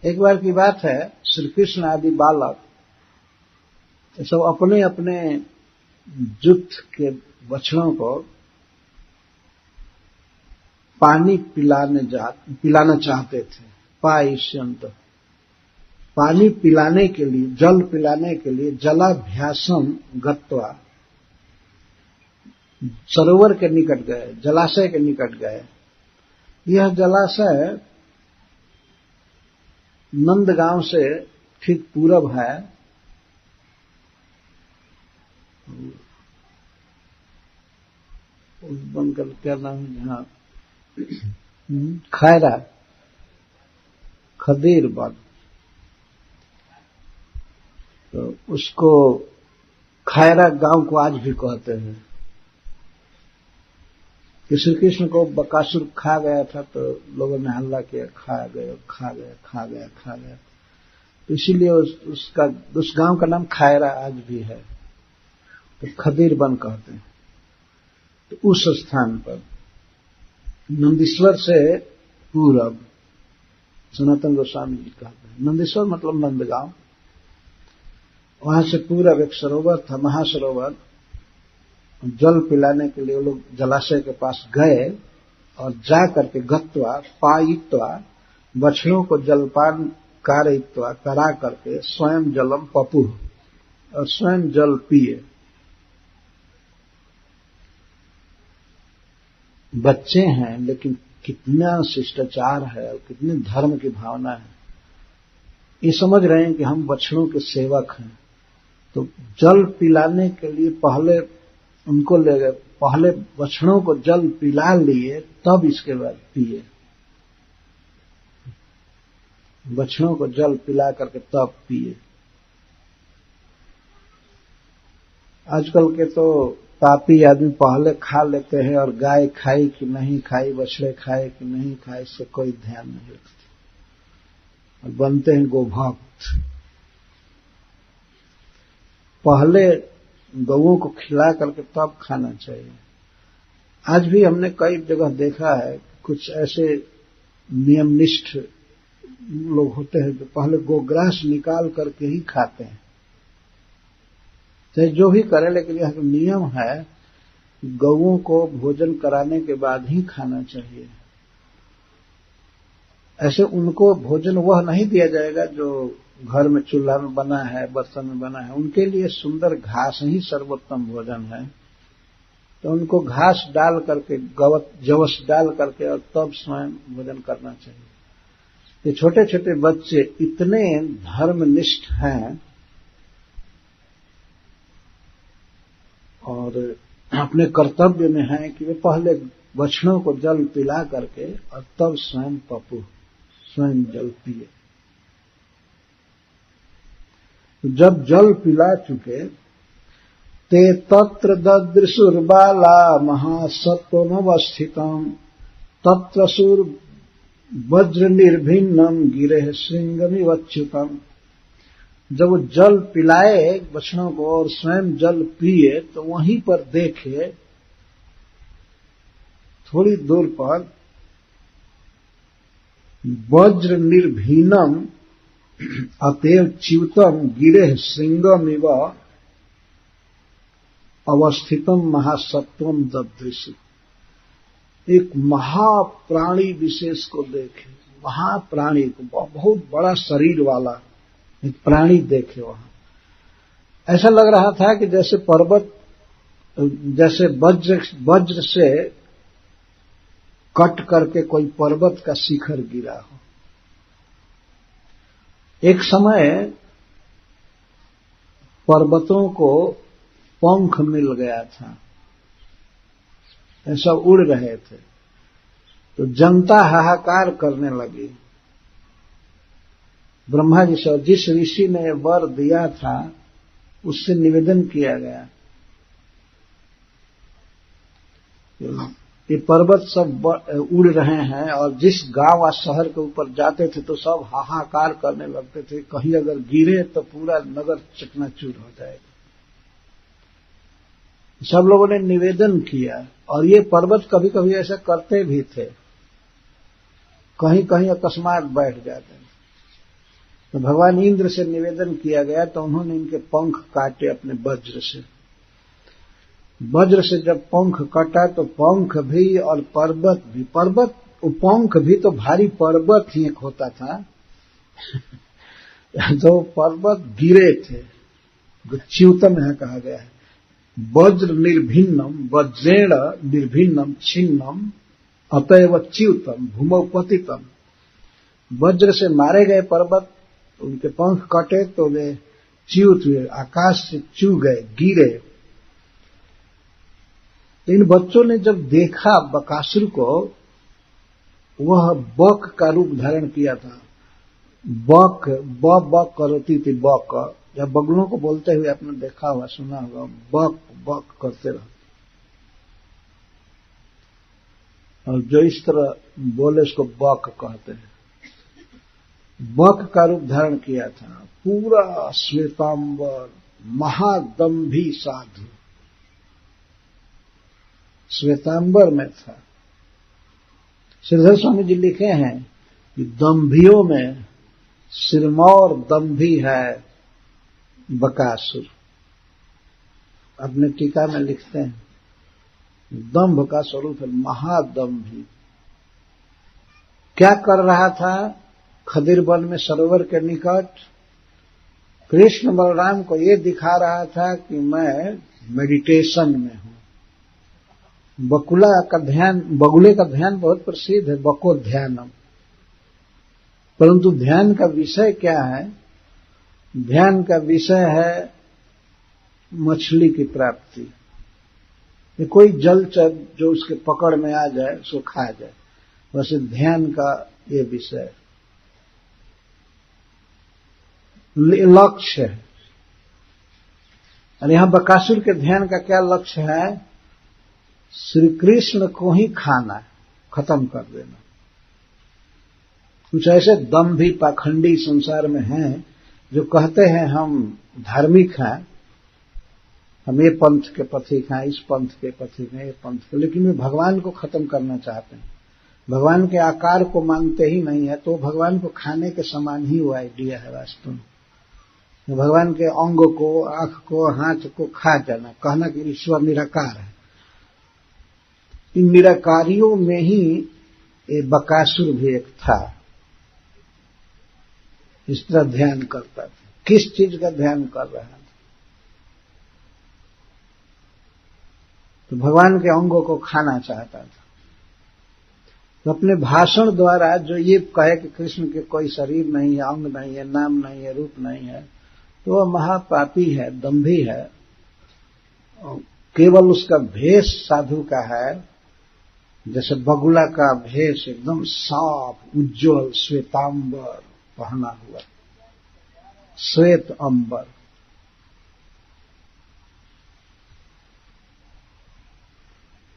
एक बार की बात है, श्री कृष्ण आदि बालक सब अपने अपने जुट के बछड़ों को पानी पिलाना चाहते थे। पायिष्यन्त, पानी पिलाने के लिए, जल पिलाने के लिए जलाभ्यासम गत्वा, सरोवर के निकट गए, जलाशय के निकट गए। यह जलाशय नंदगांव से ठीक पूरब है, उस बनकर क्या नाम है जहां खैरा, खदीर बन, तो उसको खैरा गांव को आज भी कहते हैं। कि श्री कृष्ण को बकासुर खा गया था, तो लोगों ने हल्ला किया खा गया खा गया खा गया खा गया, तो इसीलिए उस गांव का नाम खैरा आज भी है, तो खदीर बन कहते हैं। तो उस स्थान पर नंदीश्वर से पूरब, सनातन गोस्वामी जी कहते हैं नंदीश्वर मतलब नंदगांव, वहां से पूरब एक सरोवर था, महासरोवर। जल पिलाने के लिए वो लोग जलाशय के पास गए और जा करके गत्वा पायित्वा, बछड़ों को जलपान कारयित्वा, करा करके स्वयं जलम पपुः, और स्वयं जल पिए। बच्चे हैं लेकिन कितना शिष्टाचार है और कितने धर्म की भावना है। ये समझ रहे हैं कि हम बछड़ों के सेवक हैं, तो जल पिलाने के लिए पहले उनको ले गए, पहले बछड़ों को जल पिला लिए, तब इसके बाद पिए। बछड़ों को जल पिला करके तब पिए। आजकल के तो पापी आदमी पहले खा लेते हैं और गाय खाई कि नहीं खाई, बछड़े खाए कि नहीं खाए, इससे कोई ध्यान नहीं रखते और बनते हैं गोभक्त। पहले गौओं को खिला करके तब खाना चाहिए। आज भी हमने कई जगह देखा है, कुछ ऐसे नियमनिष्ठ लोग होते हैं जो पहले गोग्रास निकाल करके ही खाते हैं, चाहे जो भी करे, लेकिन यह नियम है गौओं को भोजन कराने के बाद ही खाना चाहिए। ऐसे उनको भोजन वह नहीं दिया जाएगा जो घर में चूल्हा में बना है, बर्तन में बना है। उनके लिए सुंदर घास ही सर्वोत्तम भोजन है। तो उनको घास डाल करके, जवस डाल करके और तब स्वयं भोजन करना चाहिए। ये छोटे छोटे बच्चे इतने धर्मनिष्ठ हैं और अपने कर्तव्य में हैं कि वे पहले बछड़ों को जल पिला करके और तब स्वयं जल पिए। जब जल पिला चुके, ते तत्र ददृशुर्बाला महासत्वमवस्थितम् तत्र सुर वज्र निर्भिन्नम गिरे श्रृंगमिवच्युतम्। जब वो जल पिलाए बछड़ों को और स्वयं जल पिए तो वहीं पर देखे, थोड़ी दूर पर वज्र निर्भीनम अतएव च्युतम गिरे श्रृंगमिव अवस्थितम महासत्वम ददृश। एक महाप्राणी विशेष को देखे, महाप्राणी को, बहुत बड़ा शरीर वाला एक प्राणी देखे वहां। ऐसा लग रहा था कि जैसे पर्वत, जैसे वज्र से कट करके कोई पर्वत का शिखर गिरा हो। एक समय पर्वतों को पंख मिल गया था, ऐसा उड़ रहे थे, तो जनता हाहाकार करने लगी। ब्रह्मा जी से, जिस ऋषि ने वर दिया था उससे निवेदन किया गया, ये पर्वत सब उड़ रहे हैं और जिस गांव या शहर के ऊपर जाते थे तो सब हाहाकार करने लगते थे, कहीं अगर गिरे तो पूरा नगर चकनाचूर हो जाएगा। सब लोगों ने निवेदन किया और ये पर्वत कभी कभी ऐसा करते भी थे, कहीं कहीं अकस्मात बैठ जाते। तो भगवान इंद्र से निवेदन किया गया तो उन्होंने इनके पंख काटे अपने वज्र से। वज्र से जब पंख कटा तो पंख भी और पर्वत भी, पंख भी तो भारी पर्वत ही एक होता था तो पर्वत गिरे थे, च्युतम यहां कहा गया है। वज्र निर्भिन्नम वज्रेण निर्भिन्नम छिन्नम अतएव च्युतम भूमौ पतितम। वज्र से मारे गए पर्वत, उनके पंख कटे तो वे च्युत हुए, आकाश से चू गए, गिरे। इन बच्चों ने जब देखा बकासुर को, वह बक का रूप धारण किया था। बक बक करती थी, बक या बगलों को बोलते हुए आपने देखा हुआ, सुना होगा, बक बक करते रहते। और जो इस तरह बोले उसको बक कहते हैं। बक का रूप धारण किया था, पूरा श्वेतांबर महादम्भी साधु श्वेतांबर में था। श्रीधर स्वामी जी लिखे हैं कि दम्भियों में सिरमौर दम्भी है बकासुर। अपने टीका में लिखते हैं दंभ का स्वरूप है महादम्भी। क्या कर रहा था? खदिर वन में सरोवर के निकट कृष्ण बलराम को ये दिखा रहा था कि मैं मेडिटेशन में हूं। बगुले का ध्यान बहुत प्रसिद्ध है, बको ध्यानम। परंतु ध्यान का विषय क्या है? ध्यान का विषय है मछली की प्राप्ति। ये कोई जलचर जो उसके पकड़ में आ जाए उसको खा जाए, वैसे ध्यान का ये विषय लक्ष्य है। और यहां बकासुर के ध्यान का क्या लक्ष्य है? श्री कृष्ण को ही खाना, खत्म कर देना। कुछ ऐसे दम्भी पाखंडी संसार में हैं जो कहते हैं हम धार्मिक हैं हम ये पंथ के पथिक हैं, इस पंथ के पथिक हैं, ये पंथ के, लेकिन वे भगवान को खत्म करना चाहते हैं, भगवान के आकार को मानते ही नहीं है। तो भगवान को खाने के समान ही वो आइडिया है वास्तव में, भगवान के अंग को, आंख को, हाथ को खा जाना, कहना कि ईश्वर निराकार है। इन निराकारियों में ही ये बकासुर भी एक था, इस तरह ध्यान करता था। किस चीज का ध्यान कर रहा था? तो भगवान के अंगों को खाना चाहता था। तो अपने भाषण द्वारा जो ये कहे कि कृष्ण के कोई शरीर नहीं है, अंग नहीं है, नाम नहीं है, रूप नहीं है, तो वह महापापी है, दंभी है। केवल उसका भेष साधु का है, जैसे बगुला का भेष एकदम साफ उज्जवल श्वेतांबर पहना हुआ, श्वेत अंबर।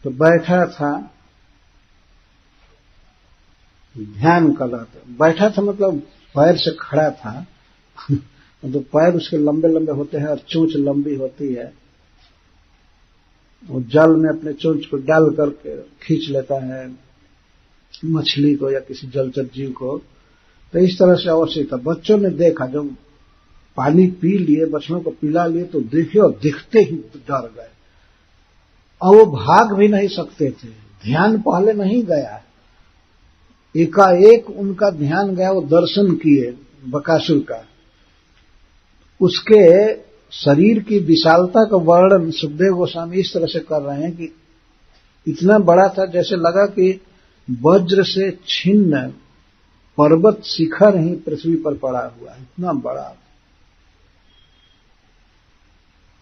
तो बैठा था, ध्यान कर रहा था। बैठा था मतलब पैर से खड़ा था तो पैर उसके लंबे लंबे होते हैं और चोंच लंबी होती है। वो जल में अपने चोंच को डाल करके खींच लेता है मछली को या किसी जलचर जीव को। तो इस तरह से अवश्य था। बच्चों ने देखा, जब पानी पी लिए, बच्चों को पिला लिए, तो देखे और दिखते ही डर गए और वो भाग भी नहीं सकते थे। ध्यान पहले नहीं गया, एकाएक उनका ध्यान गया, वो दर्शन किए बकासुर का। उसके शरीर की विशालता का वर्णन सुखदेव गोस्वामी इस तरह से कर रहे हैं कि इतना बड़ा था जैसे लगा कि वज्र से छिन्न पर्वत शिखर ही पृथ्वी पर पड़ा हुआ है, इतना बड़ा।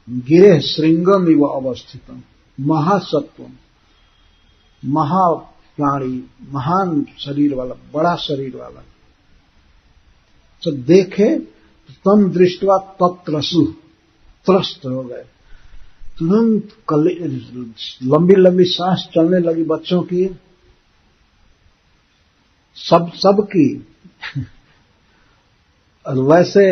गिरे श्रृंगम इव अवस्थितम, महासत्वम, महाप्राणी, महान शरीर वाला, बड़ा शरीर वाला। तो देखे तम दृष्टवा तत्रसु, त्रस्त हो गए। तुरंत लंबी लंबी सांस चलने लगी बच्चों की, सबकी। और वैसे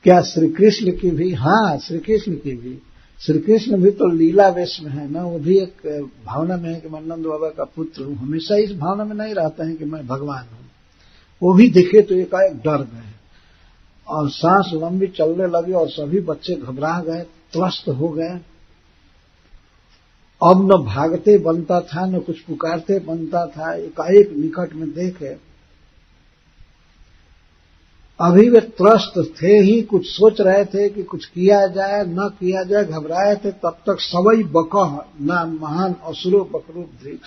क्या श्री कृष्ण की भी? हाँ, श्री कृष्ण की भी। श्री कृष्ण भी तो लीला वेश में है ना, वो भी एक भावना में है कि मैं नंद बाबा का पुत्र हूं। हमेशा इस भावना में नहीं रहते हैं कि मैं भगवान हूं। वो भी दिखे तो एकाएक डर गए और सांस लंबी चलने लगी और सभी बच्चे घबरा गए, त्रस्त हो गए। अब न भागते बनता था, न कुछ पुकारते बनता था। एकाएक निकट में देखे, अभी वे त्रस्त थे ही, कुछ सोच रहे थे कि कुछ किया जाए न किया जाए, घबराए थे। तब तक सवई बकह नाम महान असुरो बकरूप थी।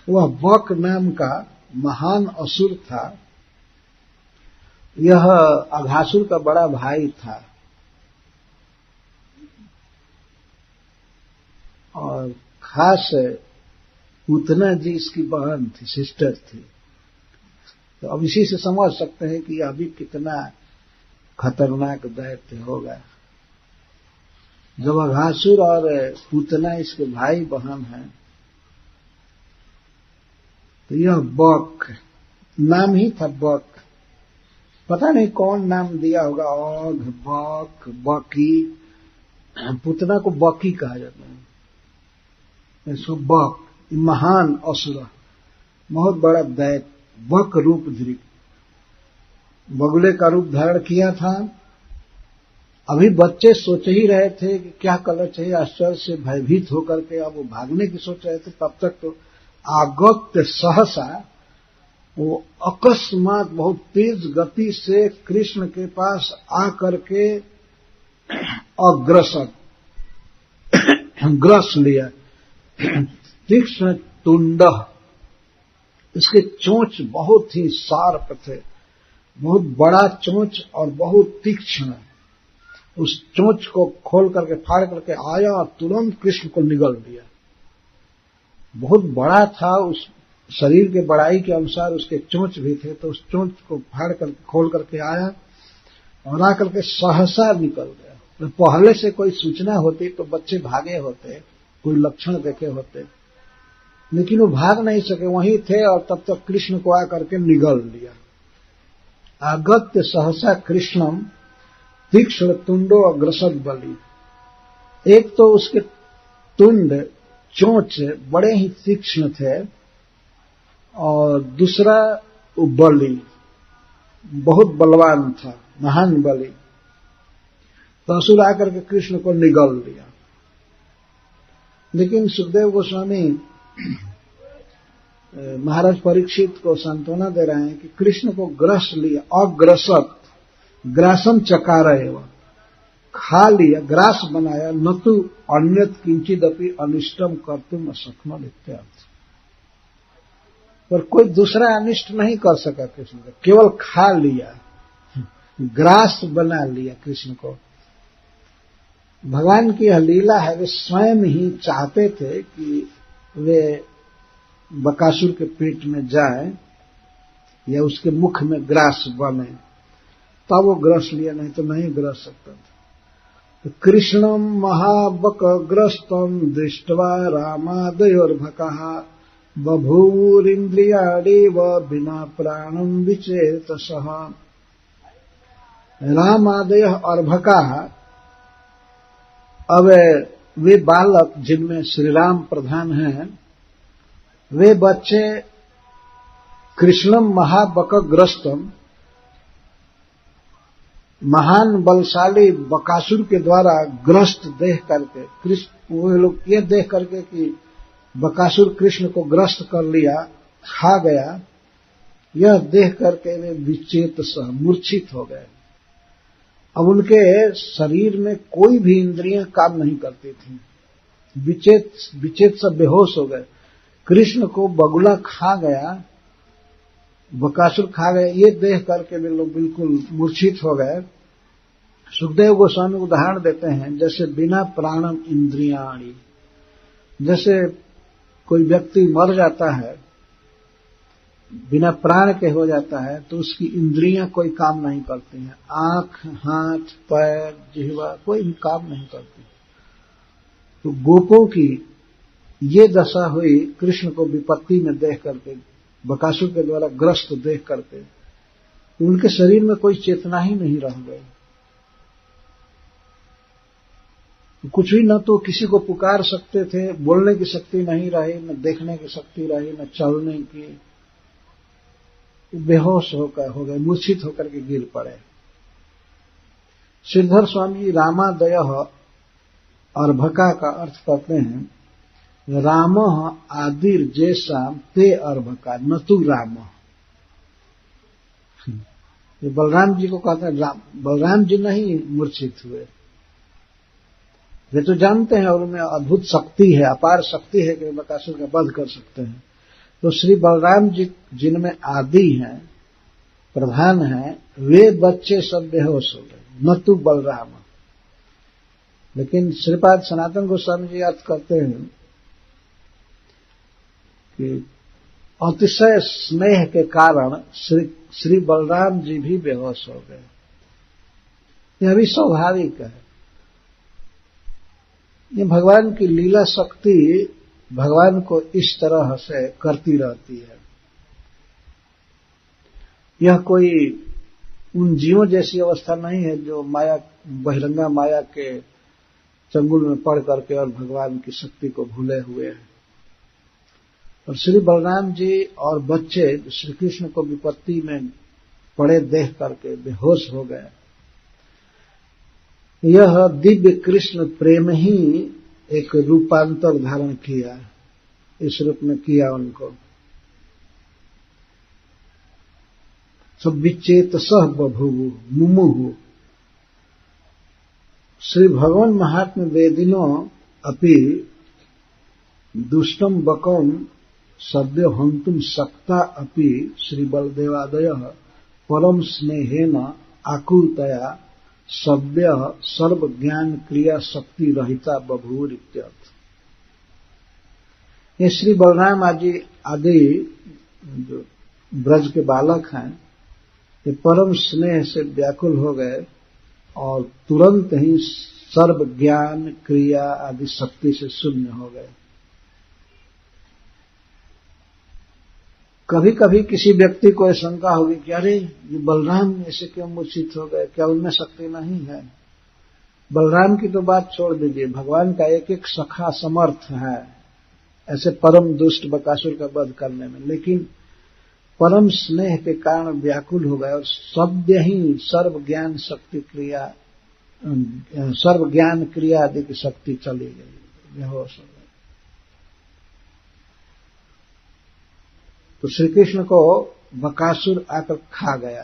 वह बक नाम का महान असुर था। यह अघासुर का बड़ा भाई था और खास पूतना जी इसकी बहन थी, सिस्टर थी। तो अब इसी से समझ सकते हैं कि अभी कितना खतरनाक दैत्य होगा। जब अघासुर और पूतना इसके भाई बहन हैं, तो यह बक, नाम ही था बक, पता नहीं कौन नाम दिया होगा, औघ, बक, बकी। पूतना को बकी कहा जाता है, इसको बक, महान असुर, बहुत बड़ा दैत्य। बक रूप धृत, बगुले का रूप धारण किया था। अभी बच्चे सोच ही रहे थे कि क्या करना चाहिए, आश्चर्य से भयभीत होकर के अब वो भागने की सोच रहे थे। तब तक तो आगत्य सहसा, वो अकस्मात बहुत तेज गति से कृष्ण के पास आकर के अग्रसर ग्रस लिया। तीक्ष्ण तुंड, इसके चोंच बहुत ही शार्प थे, बहुत बड़ा चोंच और बहुत तीक्ष्ण। उस चोंच को खोल करके फाड़ करके आया और तुरंत कृष्ण को निगल दिया। बहुत बड़ा था, उस शरीर के बड़ाई के अनुसार उसके चोंच भी थे। तो उस चोंच को फाड़ करके खोल करके आया और आकर के सहसा निकल गया। तो पहले से कोई सूचना होती तो बच्चे भागे होते, कोई लक्षण देखे होते, लेकिन वो भाग नहीं सके, वहीं थे और तब तक कृष्ण को आकर के निगल लिया। आगत्य सहसा कृष्णम तीक्ष्ण तुंडो अग्रसद बलि। एक तो उसके तुंड चोंच बड़े ही तीक्ष्ण थे, और दूसरा वो बलि, बहुत बलवान था, महान बलि। तो असुर आकर के कृष्ण को निगल लिया। लेकिन सुखदेव गोस्वामी महाराज परीक्षित को सांत्वना दे रहे हैं कि कृष्ण को ग्रस लिया, अग्रसत ग्रासम चकार एवं, खा लिया, ग्रास बनाया, न तो अन्यत किंचिदपि अनिष्टम कर्तुम असक्नोद इत्यादि। पर कोई दूसरा अनिष्ट नहीं कर सका कृष्ण का, केवल खा लिया, ग्रास बना लिया कृष्ण को। भगवान की यह लीला है, वे स्वयं ही चाहते थे कि वे बकासुर के पेट में जाए या उसके मुख में ग्रास बने, तब वो ग्रस लिया, नहीं तो नहीं ग्रस सकता था। तो कृष्णम महाबकग्रस्तम दृष्ट्वा रामादयोर्भकः बभूरिन्द्रियाणीव बिना प्राणम विचेतसः। रामादय अर्भकाः, अब वे बालक जिनमें श्री राम प्रधान हैं, वे बच्चे कृष्णम महाबकग्रस्तम, महान बलशाली बकासुर के द्वारा ग्रस्त देख करके, कृष्ण वो लोग ये देख करके कि बकासुर कृष्ण को ग्रस्त कर लिया, खा गया, यह देख करके वे विचेतसः मूर्छित हो गए। अब उनके शरीर में कोई भी इंद्रियां काम नहीं करती थी, विचेत से बेहोश हो गए। कृष्ण को बगुला खा गया, बकासुर खा गए, ये देख करके वे लोग बिल्कुल मूर्छित हो गए। सुखदेव गोस्वामी उदाहरण देते हैं, जैसे बिना प्राणम इंद्रियाणि, जैसे कोई व्यक्ति मर जाता है, बिना प्राण के हो जाता है, तो उसकी इंद्रियां कोई काम नहीं करती हैं, आंख, हाथ, पैर, जिह्वा कोई भी काम नहीं करती। तो गोपों की ये दशा हुई कृष्ण को विपत्ति में देख करके, बकासुर के द्वारा ग्रस्त देख करके, उनके शरीर में कोई चेतना ही नहीं रह गई। कुछ भी, न तो किसी को पुकार सकते थे, बोलने की शक्ति नहीं रही, न देखने की शक्ति रही, न चलने की, बेहोश होकर हो गए, मूर्छित होकर के गिर पड़े। श्रीधर स्वामी जी रामादय अर्भका का अर्थ करते हैं, राम आदिर जैसाम ते अर्भका न तु राम। ये बलराम जी को कहते हैं, बलराम जी नहीं मूर्छित हुए, वे तो जानते हैं और उनमें अद्भुत शक्ति है, अपार शक्ति है कि बकासुर का वध कर सकते हैं। तो श्री बलराम जी जिनमें आदि हैं, प्रधान हैं, वे बच्चे सब बेहोश हो गए, न तु बलराम। लेकिन श्रीपाद सनातन गोस्वामी जी अर्थ करते हैं कि अतिशय स्नेह के कारण श्री बलराम जी भी बेहोश हो गए। यह भी स्वाभाविक है। ये भगवान की लीला शक्ति भगवान को इस तरह से करती रहती है। यह कोई उन जीवों जैसी अवस्था नहीं है जो माया, बहिरंगा माया के चंगुल में पड़ करके और भगवान की शक्ति को भूले हुए हैं। और श्री बलराम जी और बच्चे श्री कृष्ण को विपत्ति में पड़े देख करके बेहोश हो गए। यह दिव्य कृष्ण प्रेम ही एक रूपांतर धारण किया, इस रूप में किया उनको। सब विचेत सह बभुवु मुमुहु। श्री भगवान महात्म वेदिनो अपि दुष्टम बकम सद्य हंतुम सक्ता अपि श्री बलदेवादय परम स्नेहेन आकुलतया सभ्य सर्व ज्ञान क्रिया शक्ति रहिता बभूर इत्यर्थ। ये श्री बलराम आदि जो ब्रज के बालक हैं, ये परम स्नेह से व्याकुल हो गए और तुरंत ही सर्व ज्ञान क्रिया आदि शक्ति से शून्य हो गए। कभी कभी किसी व्यक्ति को शंका होगी कि अरे ये बलराम ऐसे क्यों मूर्छित हो गए, क्या उनमें शक्ति नहीं है? बलराम की तो बात छोड़ दीजिए, भगवान का एक एक सखा समर्थ है ऐसे परम दुष्ट बकासुर का वध करने में, लेकिन परम स्नेह के कारण व्याकुल हो गए और सद्य ही सर्व ज्ञान शक्ति क्रिया, सर्व ज्ञान क्रिया आदि की शक्ति चली गई, बेहोश हो गए। तो श्री कृष्ण को बकासुर आकर खा गया,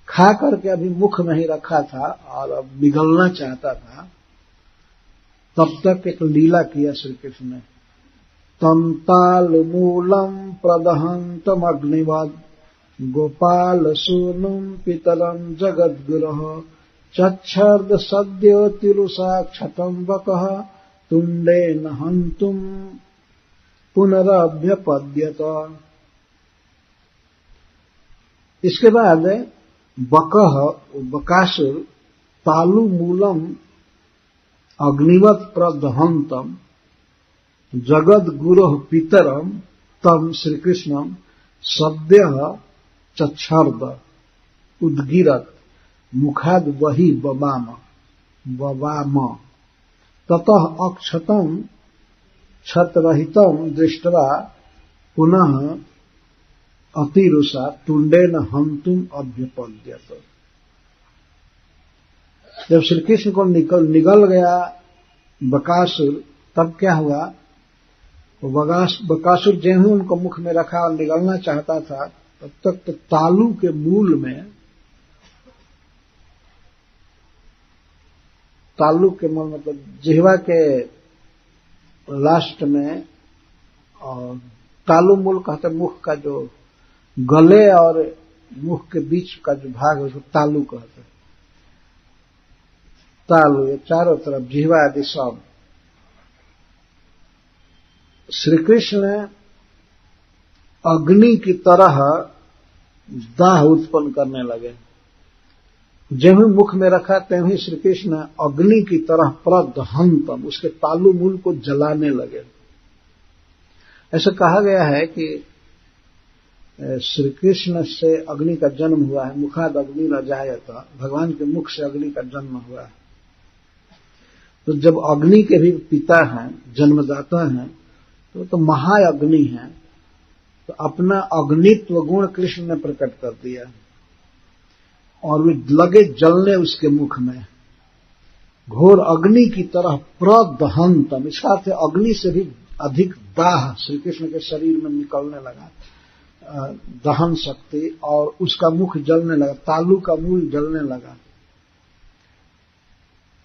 खा करके अभी मुख में ही रखा था और अब निगलना चाहता था। तब तक एक लीला किया श्री कृष्ण ने, तम ताल मूलम प्रदहंतम अग्निवद गोपाल सूनुम पितरम जगद्गुरुः चच्छर्द सद्यो तिरुषा क्षतम वकः तुंडेन हंतुम पुनरभ्यपद्यत। इसके बाद बकः बकासुर तालु मूलम अग्निवत प्रदहंतम जगद्गुरुः पितरम तम श्रीकृष्णम सद्य चच्छर्द उद्गिरत मुखाद वही बवाम ततः अक्षतम क्षतरहितम दृष्ट्वा पुनः अतिरुषा तुंडेन हंतुम अभ्यपद्यत। जब श्री कृष्ण को निगल गया बकासुर, तब क्या हुआ, बकासुर ज्यों ही उनको मुख में रखा और निगलना चाहता था, तब तक तो तालू के मूल में, तालू के मूल मतलब जिह्वा के लास्ट में, और तालु मूल कहते मुख का जो गले और मुख के बीच का जो भाग है उसको तालु कहते हैं। तालु ये चारों तरफ जिह्वा आदि सब। श्री कृष्ण ने अग्नि की तरह दाह उत्पन्न करने लगे। जब ही मुख में रखा त्यों ही श्री कृष्ण अग्नि की तरह प्रदहंतम उसके तालु मूल को जलाने लगे। ऐसा कहा गया है कि श्री कृष्ण से अग्नि का जन्म हुआ है, मुखाद अग्नि न जायत, भगवान के मुख से अग्नि का जन्म हुआ है। तो जब अग्नि के भी पिता हैं, जन्मदाता हैं, तो महाअग्नि हैं, तो अपना अग्नित्व गुण कृष्ण ने प्रकट कर दिया और वे लगे जलने उसके मुख में, घोर अग्नि की तरह प्रदहंतम। इसका अर्थ अग्नि से भी अधिक दाह श्री कृष्ण के शरीर में निकलने लगा, दहन शक्ति, और उसका मुख जलने लगा, तालु का मूल जलने लगा।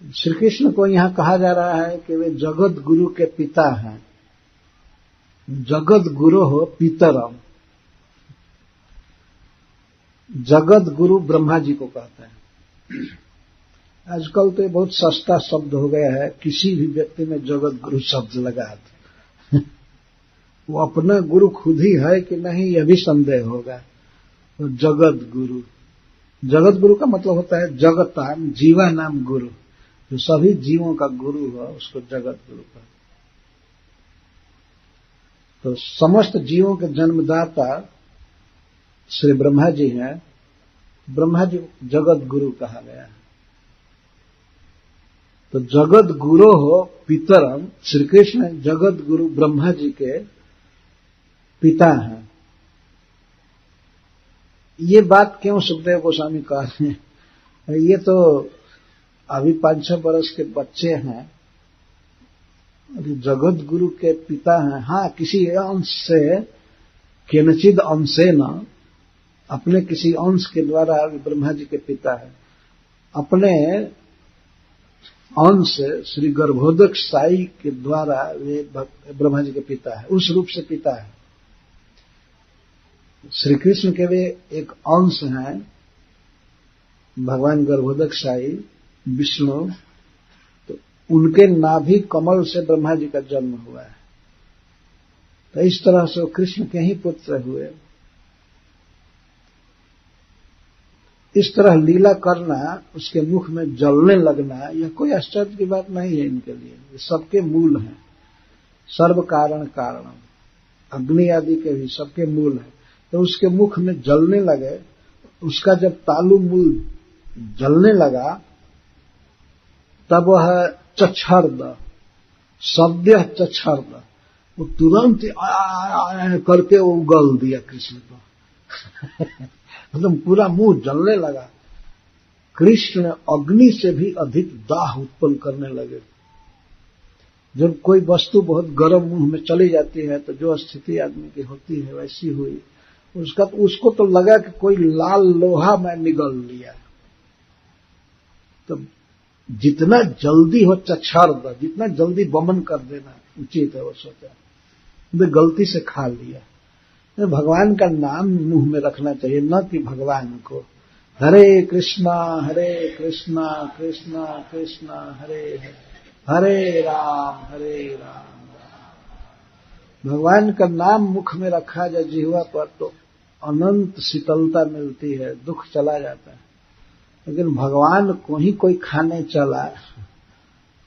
श्री कृष्ण को यहां कहा जा रहा है कि वे जगत गुरु के पिता हैं, जगत गुरु हो पितरम। जगत गुरु ब्रह्मा जी को कहते हैं। आजकल तो ये बहुत सस्ता शब्द हो गया है, किसी भी व्यक्ति में जगत गुरु शब्द लगा दो, वो अपना गुरु खुद ही है कि नहीं यह भी संदेह होगा। तो जगत गुरु, जगत गुरु का मतलब होता है जगताम, जीवा नाम गुरु, जो सभी जीवों का गुरु है उसको जगत गुरु कहते। तो समस्त जीवों के जन्मदाता श्री ब्रह्मा जी हैं, ब्रह्मा जी जगत गुरु कहा गया है। तो जगत गुरु हो पितरम, श्री कृष्ण जगत गुरु ब्रह्मा जी के पिता हैं। ये बात क्यों सुखदेव गोस्वामी कह रहे हैं, ये तो अभी 5-6 वर्ष के बच्चे हैं, जगत गुरु के पिता हैं। हाँ, किसी अंश से, केनचिद अंशेन, अपने किसी अंश के द्वारा ब्रह्मा जी के पिता है। अपने अंश श्री गर्भोदक साई के द्वारा वे ब्रह्मा जी के पिता है, उस रूप से पिता है। श्री कृष्ण के वे एक अंश हैं, भगवान गर्भोदक साई विष्णु, तो उनके नाभि कमल से ब्रह्मा जी का जन्म हुआ है। तो इस तरह से वो कृष्ण के ही पुत्र हुए। इस तरह लीला करना, उसके मुख में जलने लगना, यह कोई आश्चर्य की बात नहीं है इनके लिए। ये सबके मूल हैं, सर्व कारण कारणम, अग्नि आदि के भी सबके मूल हैं। तो उसके मुख में जलने लगे, उसका जब तालु मूल जलने लगा तब वह चच्छर्द, सद्य चच्छर्द, वो तुरंत करके वो उगल दिया कृष्ण को। एकदम पूरा मुंह जलने लगा। कृष्ण अग्नि से भी अधिक दाह उत्पन्न करने लगे। जब कोई वस्तु बहुत गर्म मुंह में चली जाती है तो जो स्थिति आदमी की होती है वैसी हुई। उसको तो लगा कि कोई लाल लोहा मैं निगल लिया। तो जितना जल्दी हो चच्छर्द, जितना जल्दी वमन कर देना उचित है, वो सोचा गलती से खा लिया। भगवान का नाम मुंह में रखना चाहिए, न कि भगवान को। हरे कृष्णा कृष्णा कृष्णा हरे हरे, हरे राम भगवान का नाम मुख में रखा जाए जिह्वा पर तो अनंत शीतलता मिलती है, दुख चला जाता है। लेकिन भगवान को ही कोई खाने चला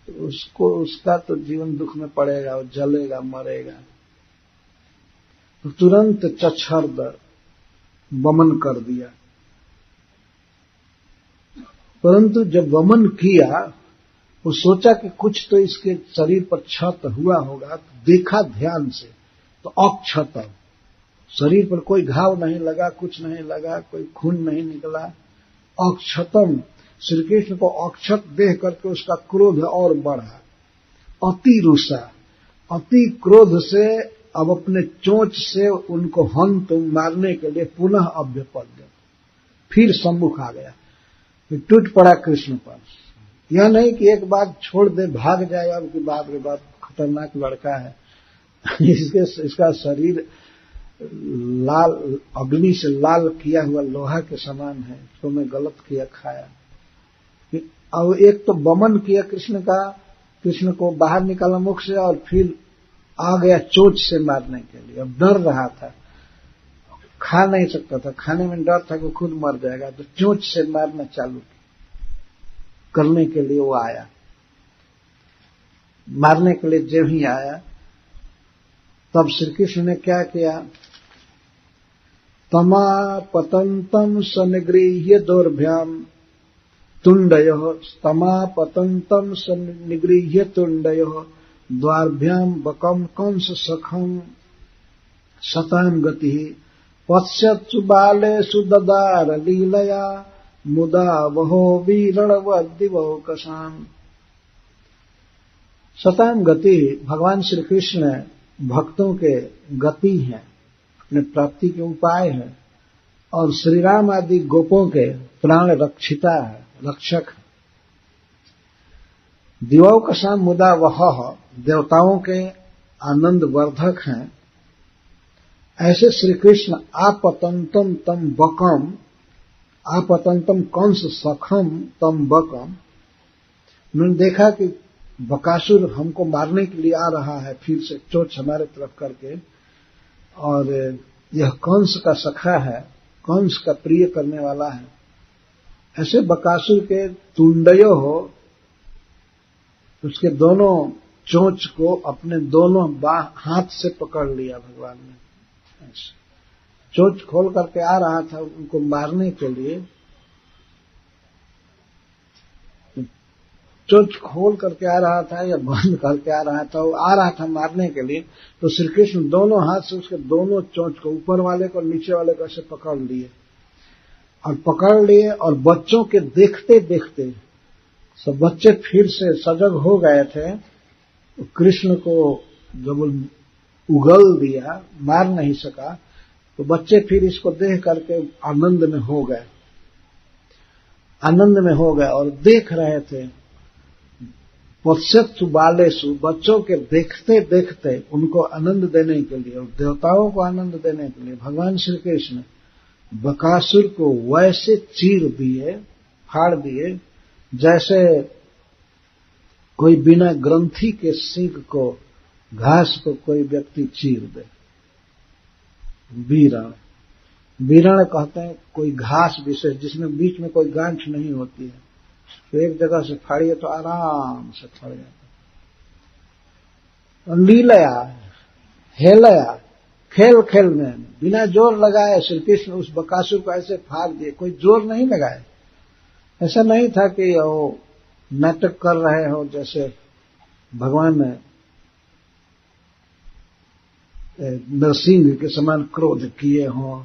तो उसका तो जीवन दुख में पड़ेगा, वो जलेगा, मरेगा। तो तुरंत चच्छर्द वमन कर दिया। परंतु जब वमन किया, वो सोचा कि कुछ तो इसके शरीर पर क्षत हुआ होगा। तो देखा ध्यान से तो अक्षत, शरीर पर कोई घाव नहीं लगा, कुछ नहीं लगा, कोई खून नहीं निकला। अक्षतम, श्री कृष्ण को अक्षत देख करके उसका क्रोध और बढ़ा। अति रुषा, अति क्रोध से अब अपने चोंच से उनको हंत मारने के लिए पुनः अभ्यपद्य, फिर सम्मुख आ गया, फिर टूट पड़ा कृष्ण पर। यह नहीं कि एक बार छोड़ दे भाग जाएगा कि बाप रे बाप खतरनाक लड़का है, इसका शरीर लाल, अग्नि से लाल किया हुआ लोहा के समान है, तो मैं गलत किया, खाया। अब एक तो वमन किया कृष्ण का, कृष्ण को बाहर निकाला मुख से, और फिर आ गया चोंच से मारने के लिए। अब डर रहा था, खा नहीं सकता था, खाने में डर था कि खुद मर जाएगा, तो चोंच से मारना चालू करने के लिए वो आया। मारने के लिए जब ही आया तब श्री कृष्ण ने क्या किया, तमा पतंतम सनिगृह्य दोर्भ्याम तुंडयो, तमा पतंतम सनिगृह्य तुंडयो द्वारभ्याम बकम कंस सखम शताम गति पश्यत्सु बालेषु ददार लीलया मुदा वहो वीरणवद्दिवौकसाम। शताम गति, भगवान श्री कृष्ण भक्तों के गति हैं, अपने प्राप्ति के उपाय हैं, और श्री राम आदि गोपों के प्राण रक्षिता है, रक्षक है। दिवौकसाम मुदा वह, देवताओं के आनंद वर्धक हैं। ऐसे श्री कृष्ण आपतंतम तम बकम, आपतंतम कंस सखम तम बकम, उन्होंने देखा कि बकासुर हमको मारने के लिए आ रहा है, फिर से चोंच हमारे तरफ करके, और यह कंस का सखा है, कंस का प्रिय करने वाला है। ऐसे बकासुर के तुंडयो हो, उसके दोनों चोंच को अपने दोनों हाथ से पकड़ लिया भगवान ने। चोंच खोल करके आ रहा था उनको मारने के लिए, चोंच खोल करके आ रहा था या बंद करके आ रहा था, वो आ रहा था मारने के लिए। तो श्री कृष्ण दोनों हाथ से उसके दोनों चोंच को, ऊपर वाले को और नीचे वाले को ऐसे पकड़ लिए, और बच्चों के देखते देखते सब बच्चे फिर से सजग हो गए थे। कृष्ण को जब उगल दिया, मार नहीं सका, तो बच्चे फिर इसको देख करके आनंद में हो गए और देख रहे थे। पश्यत्सु बालेषु, बच्चों के देखते देखते उनको आनंद देने के लिए और देवताओं को आनंद देने के लिए भगवान श्री कृष्ण बकासुर को वैसे चीर दिए, फाड़ दिए, जैसे कोई बिना ग्रंथि के सींग को, घास को कोई व्यक्ति चीर दे। बीरण कहते हैं कोई घास विशेष जिसमें बीच में कोई गांठ नहीं होती है, तो एक जगह से फाड़िए तो आराम से फड़ जाता है। लीलया, हेलया, खेल खेल में बिना जोर लगाए श्री कृष्ण उस बकासुर को ऐसे फाड़ दिए, कोई जोर नहीं लगाए। ऐसा नहीं था कि वो नाटक कर रहे हो, जैसे भगवान नरसिंह के समान क्रोध किए हों,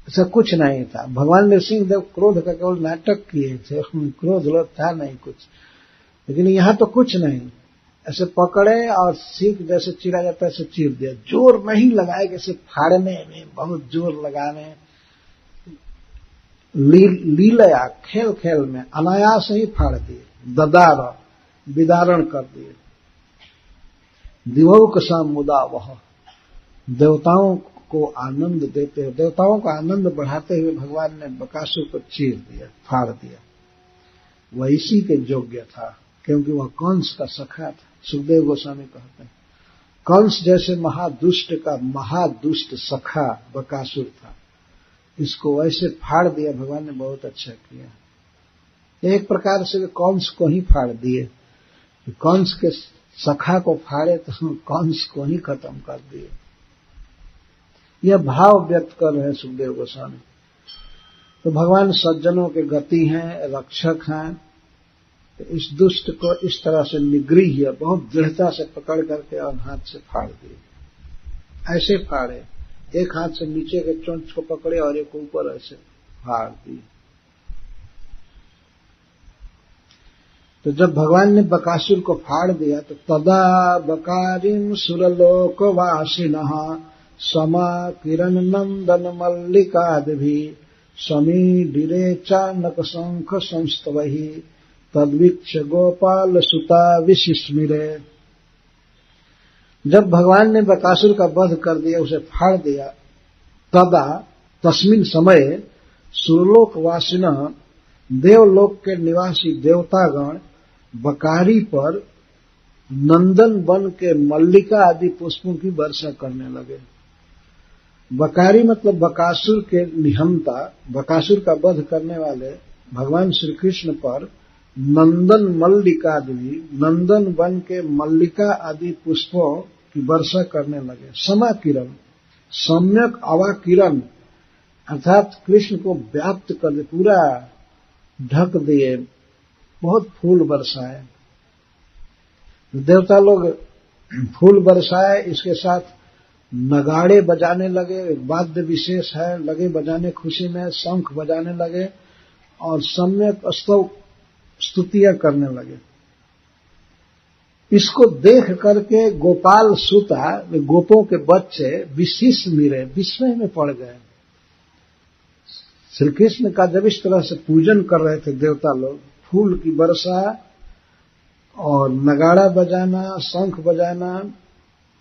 ऐसा कुछ नहीं था। भगवान नरसिंह देव क्रोध का केवल नाटक किए थे, उसमें क्रोध लोग था नहीं कुछ। लेकिन यहां तो कुछ नहीं, ऐसे पकड़े और सीख जैसे चीरा जाता है ऐसे चीर दिया। जोर नहीं लगाए, जैसे फाड़ने में बहुत जोर लगाने, लीलया खेल खेल में अनायास ही फाड़ दिए, ददार विदारण कर दिए। दिवौ कसाम मुदा वह, देवताओं को आनंद देते हुए, देवताओं का आनंद बढ़ाते हुए भगवान ने बकासुर को चीर दिया, फाड़ दिया। वह इसी के योग्य था, क्योंकि वह कंस का सखा था। सुखदेव गोस्वामी कहते हैं कंस जैसे महादुष्ट का महादुष्ट सखा बकासुर था, इसको ऐसे फाड़ दिया भगवान ने, बहुत अच्छा किया। एक प्रकार से कंस को ही फाड़ दिए, कंस के सखा को फाड़े तो कंस को ही खत्म कर दिए। यह भाव व्यक्त कर रहे हैं सुखदेव गोस्वामी। तो भगवान सज्जनों के गति हैं, रक्षक हैं। तो इस दुष्ट को इस तरह से निगृह्य बहुत दृढ़ता से पकड़ करके और हाथ से फाड़ दिए। ऐसे फाड़े, एक हाथ से नीचे के चोंच को पकड़े और एक ऊपर ऐसे फाड़ दिए। तो जब भगवान ने बकासुर को फाड़ दिया तो तदा बकारिम सुरलोकवासिनः समा किरण नंदन मल्लिकादभि समीडिरे चानक शंख संस्तवहि तद्वीक्ष गोपाल सुता विशिस्मिरे। जब भगवान ने बकासुर का वध कर दिया, उसे फाड़ दिया, तदा तस्मिन समय सुरलोकवासिनः देवलोक के निवासी देवतागण बकारी पर नंदन बन के मल्लिका आदि पुष्पों की वर्षा करने लगे। बकारी मतलब बकासुर के निहंता, बकासुर का वध करने वाले भगवान श्री कृष्ण पर नंदन मल्लिका आदि, नंदन बन के मल्लिका आदि पुष्पों की वर्षा करने लगे। समा किरण, सम्यक अवाकिरण, अर्थात कृष्ण को व्याप्त कर दे, पूरा ढक दिए, बहुत फूल बरसाए। देवता लोग फूल बरसाए, इसके साथ नगाड़े बजाने लगे, वाद्य विशेष है, लगे बजाने खुशी में, शंख बजाने लगे और सम्यक स्तुतियां करने लगे। इसको देख करके गोपाल सुता, गोपों के बच्चे विशिष्ट मिले, विस्मय में पड़ गए। श्री कृष्ण का जब इस तरह से पूजन कर रहे थे देवता लोग, फूल की वर्षा और नगाड़ा बजाना, शंख बजाना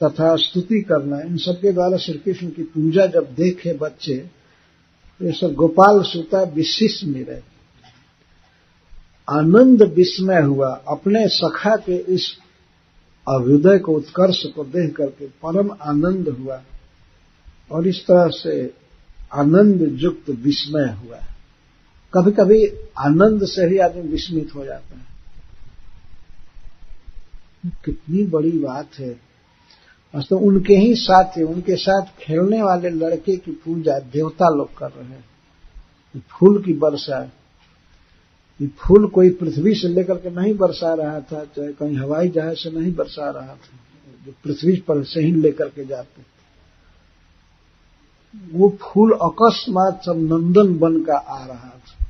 तथा स्तुति करना, इन सबके द्वारा श्री कृष्ण की पूजा जब देखे बच्चे, तो ये सब गोपाल सुता विशिष्ट मिले, आनंद विस्मय हुआ। अपने सखा के इस हृदय को, उत्कर्ष को देख करके परम आनंद हुआ और इस तरह से आनंद युक्त विस्मय हुआ। कभी कभी आनंद से ही आदमी विस्मित हो जाता है। कितनी बड़ी बात है। तो उनके ही साथी, उनके साथ खेलने वाले लड़के की पूजा देवता लोग कर रहे हैं। फूल की वर्षा, ये फूल कोई पृथ्वी से लेकर के नहीं बरसा रहा था, चाहे कहीं हवाई जहाज से नहीं बरसा रहा था, जो पृथ्वी पर से ही लेकर के जाते, वो फूल अकस्मात सब नंदन बन का आ रहा था।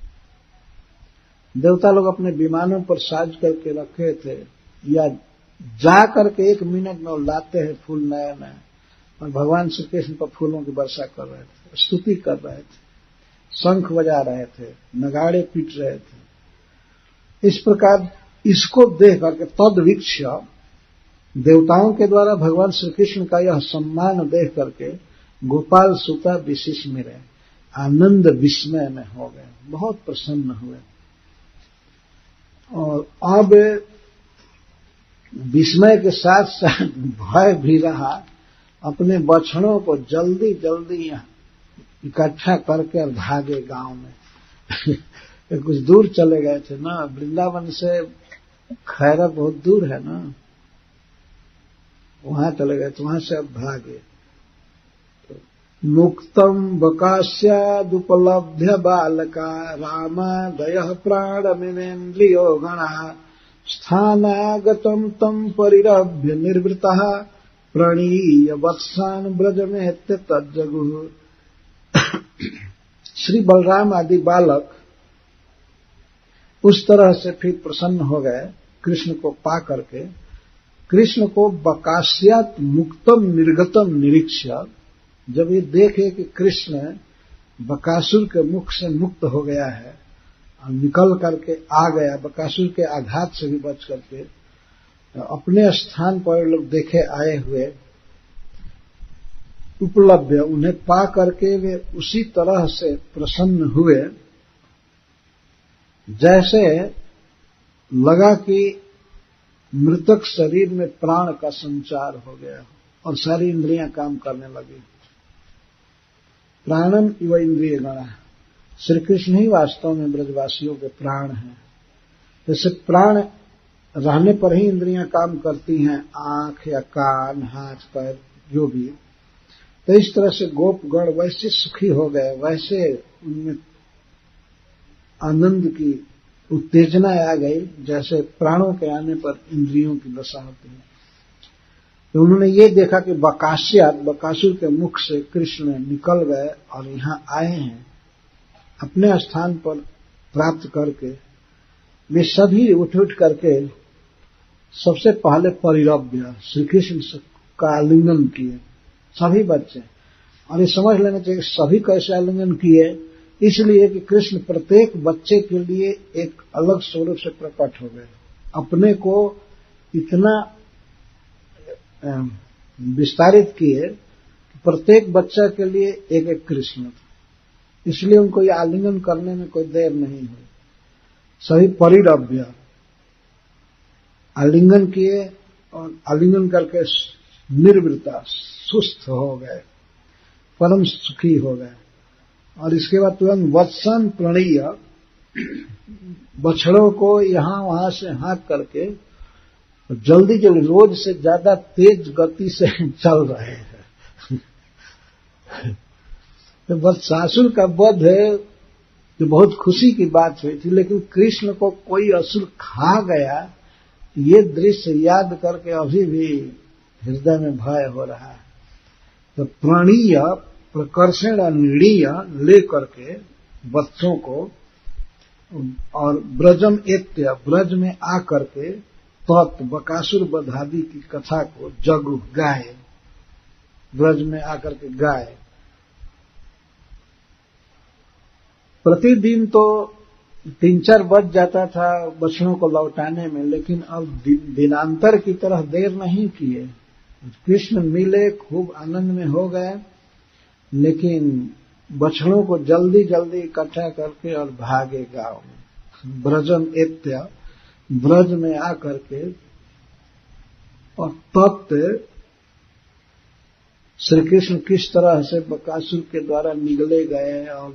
देवता लोग अपने विमानों पर साज करके रखे थे, या जा करके 1 मिनट में लाते हैं फूल नया नया, और भगवान श्री कृष्ण पर फूलों की वर्षा कर रहे थे, स्तुति कर रहे थे, शंख बजा रहे थे, नगाड़े पीट रहे थे। इस प्रकार इसको देख करके तद्वीक्ष, देवताओं के द्वारा भगवान श्री कृष्ण का यह सम्मान देख करके गोपाल सुता विशिष्ट में रहे, आनंद विस्मय में हो गए, बहुत प्रसन्न हुए। और अब विस्मय के साथ साथ भय भी रहा। अपने बछड़ों को जल्दी जल्दी इकट्ठा करके और भागे गांव में। कुछ दूर चले गए थे ना, वृंदावन से खैरा बहुत दूर है ना, वहां चले गए तो वहां से अब भागे। तो मुक्तम बकास्यादुपलभ्य बालका रामादयः प्राणमिनेन्द्रियो गणः स्थानागतं तं परिरभ्य निर्वृतः प्रणीय वत्सान् ब्रजमेत्य तज्जगुः। श्री बलराम आदि बालक उस तरह से फिर प्रसन्न हो गए कृष्ण को पा करके। कृष्ण को बकास्यात् मुक्तम निर्गतम निरीक्ष्य, जब ये देखे कि कृष्ण बकासुर के मुख से मुक्त हो गया है और निकल करके आ गया, बकासुर के आघात से भी बच करके अपने स्थान पर लोग देखे आए हुए, उपलब्ध उन्हें पा करके वे उसी तरह से प्रसन्न हुए जैसे लगा कि मृतक शरीर में प्राण का संचार हो गया और सारी इंद्रियां काम करने लगी। प्राणम इव इंद्रिय गणा, श्री कृष्ण ही वास्तव में ब्रजवासियों के प्राण हैं। जैसे प्राण रहने पर ही इंद्रियां काम करती हैं, आंख या कान, हाथ, पैर, जो भी। तो इस तरह से गोपगण वैसे सुखी हो गए, वैसे उनमें आनंद की उत्तेजना आ गई जैसे प्राणों के आने पर इंद्रियों की दशा होती है। तो उन्होंने ये देखा कि बकासुर के मुख से कृष्ण निकल गए और यहां आए हैं अपने स्थान पर प्राप्त करके। वे सभी उठ करके सबसे पहले परिरभ्य श्री कृष्ण का आलिंगन किए, सभी बच्चे। और ये समझ लेना चाहिए सभी कैसे आलिंगन किए, इसलिए कि कृष्ण प्रत्येक बच्चे के लिए एक अलग स्वरूप से प्रकट हो गए, अपने को इतना विस्तारित किए कि प्रत्येक बच्चा के लिए एक एक कृष्ण था। इसलिए उनको ये आलिंगन करने में कोई देर नहीं हुई। सभी परिरभ्य आलिंगन किए और आलिंगन करके निर्वृता सुस्त हो गए, परम सुखी हो गए। और इसके बाद तुरंत वत्सन प्रणीय, बछड़ों को यहां वहां से हाँक करके जल्दी जल्दी रोज से ज्यादा तेज गति से चल रहे हैं। तो वत्सासुर का वध है जो बहुत खुशी की बात हुई थी, लेकिन कृष्ण को कोई असुर खा गया, ये दृश्य याद करके अभी भी हृदय में भय हो रहा है। तो प्रणीय प्रकर्षण निर्णीय ले करके बच्चों को और ब्रजम एत्य, ब्रज में आ करके तत् बकासुर बधादि की कथा को जगु गाए, ब्रज में आकर के गाए। प्रतिदिन तो 3-4 बज जाता था बछड़ों को लौटाने में, लेकिन अब दिनांतर की तरह देर नहीं किए। कृष्ण मिले, खूब आनंद में हो गए, लेकिन बछड़ों को जल्दी जल्दी इकट्ठा करके और भागे गांव में। ब्रजम एत्य, ब्रज में आकर के और तत्व श्री कृष्ण किस तरह से बकासुर के द्वारा निगले गए और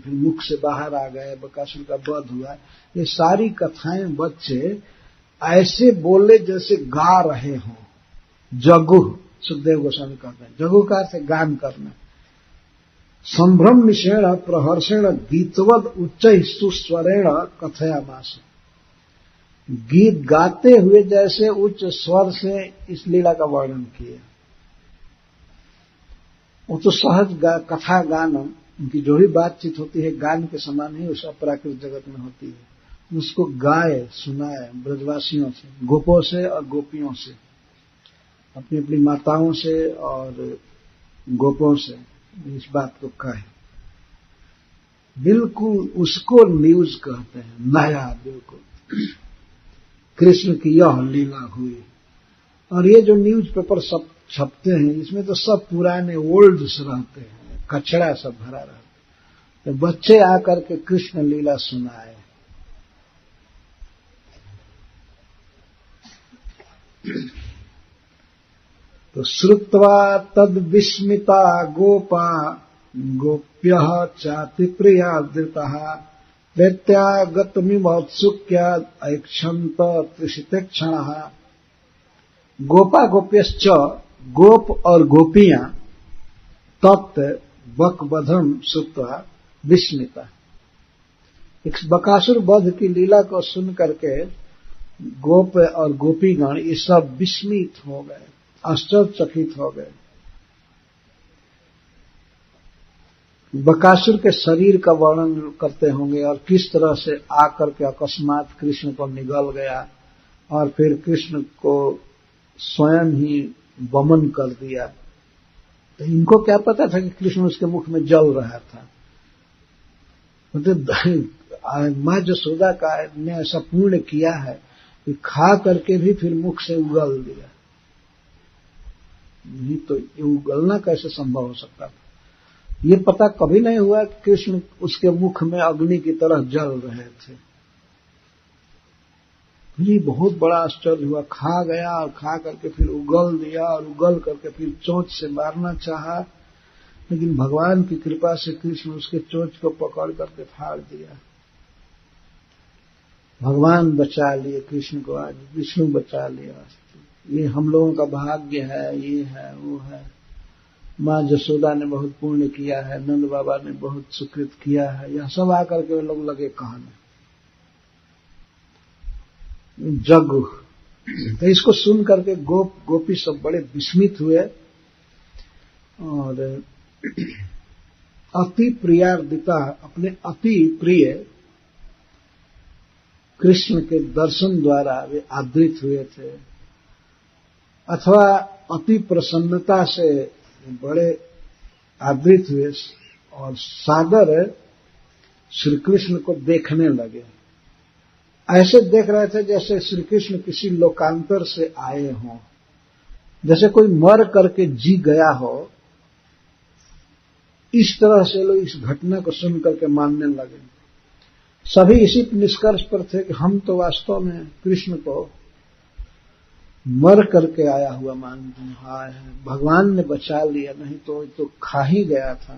फिर मुख से बाहर आ गए, बकासुर का वध हुआ, ये सारी कथाएं बच्चे ऐसे बोले जैसे गा रहे हों। जगुह, सुखदेव गोस्वामी कहते हैं, जगुह का अर्थ गान करना। संभ्रम निषेण प्रहर्षेण गीतवद उच्च सुस्वरेण कथयामास, गीत गाते हुए जैसे उच्च स्वर से इस लीला का वर्णन किए। वो तो सहज कथा गान, उनकी जो भी बातचीत होती है गान के समान ही उस अपराकृत जगत में होती है। उसको गाए सुनाए ब्रजवासियों से, गोपों से और गोपियों से, अपनी अपनी माताओं से और गोपों से इस बात को कहे। बिल्कुल उसको न्यूज कहते हैं, नया बिल्कुल कृष्ण की यह लीला हुई। और ये जो न्यूज पेपर सब छपते हैं इसमें तो सब पुराने ओल्ड्स रहते हैं, कचड़ा सब भरा रहता है। तो बच्चे आकर के कृष्ण लीला सुनाए। तो श्रुत्वा तद विस्मिता गोपा गोप्यः चाति प्रिया धृतः दैत्यागतमिवोत्सुक्य ऐक्षन्त त्रिशितेक्षणः। गोपा गोप्यश्च, गोप और गोपियां तत् बकवधम श्रुत्वा विस्मिता। एक बकासुर वध की लीला को सुन करके गोप और गोपीगण ये सब विस्मित हो गए, आश्चर्यचकित हो गए। बकासुर के शरीर का वर्णन करते होंगे और किस तरह से आकर के अकस्मात कृष्ण को निगल गया और फिर कृष्ण को स्वयं ही वमन कर दिया। तो इनको क्या पता था कि कृष्ण उसके मुख में जल रहा था। मतलब माँ यशोदा का ने ऐसा पूर्ण किया है कि खा करके भी फिर मुख से उगल दिया। नहीं तो ये उगलना कैसे संभव हो सकता था। ये पता कभी नहीं हुआ कि कृष्ण उसके मुख में अग्नि की तरह जल रहे थे। ये बहुत बड़ा आश्चर्य हुआ। खा गया और खा करके फिर उगल दिया और उगल करके फिर चोंच से मारना चाहा, लेकिन भगवान की कृपा से कृष्ण उसके चोंच को पकड़ करके फाड़ दिया। भगवान बचा लिए कृष्ण को, आज विष्णु बचा लिया। ये हम लोगों का भाग्य है, ये है वो है। माँ जसोदा ने बहुत पुण्य किया है, नंद बाबा ने बहुत सुकृत किया है, यह सब आकर के वे लोग लगे कहने जग। तो इसको सुन करके गोपी सब बड़े विस्मित हुए और अति प्रियार्दिता, अपने अति प्रिय कृष्ण के दर्शन द्वारा वे आदृत हुए थे, अथवा अति प्रसन्नता से बड़े आदृत हुए और सादर श्री कृष्ण को देखने लगे। ऐसे देख रहे थे जैसे श्री कृष्ण किसी लोकांतर से आए हों, जैसे कोई मर करके जी गया हो। इस तरह से लोग इस घटना को सुन करके मानने लगे। सभी इसी निष्कर्ष पर थे कि हम तो वास्तव में कृष्ण को मर करके आया हुआ मानते हैं, भगवान ने बचा लिया, नहीं तो खा ही गया था।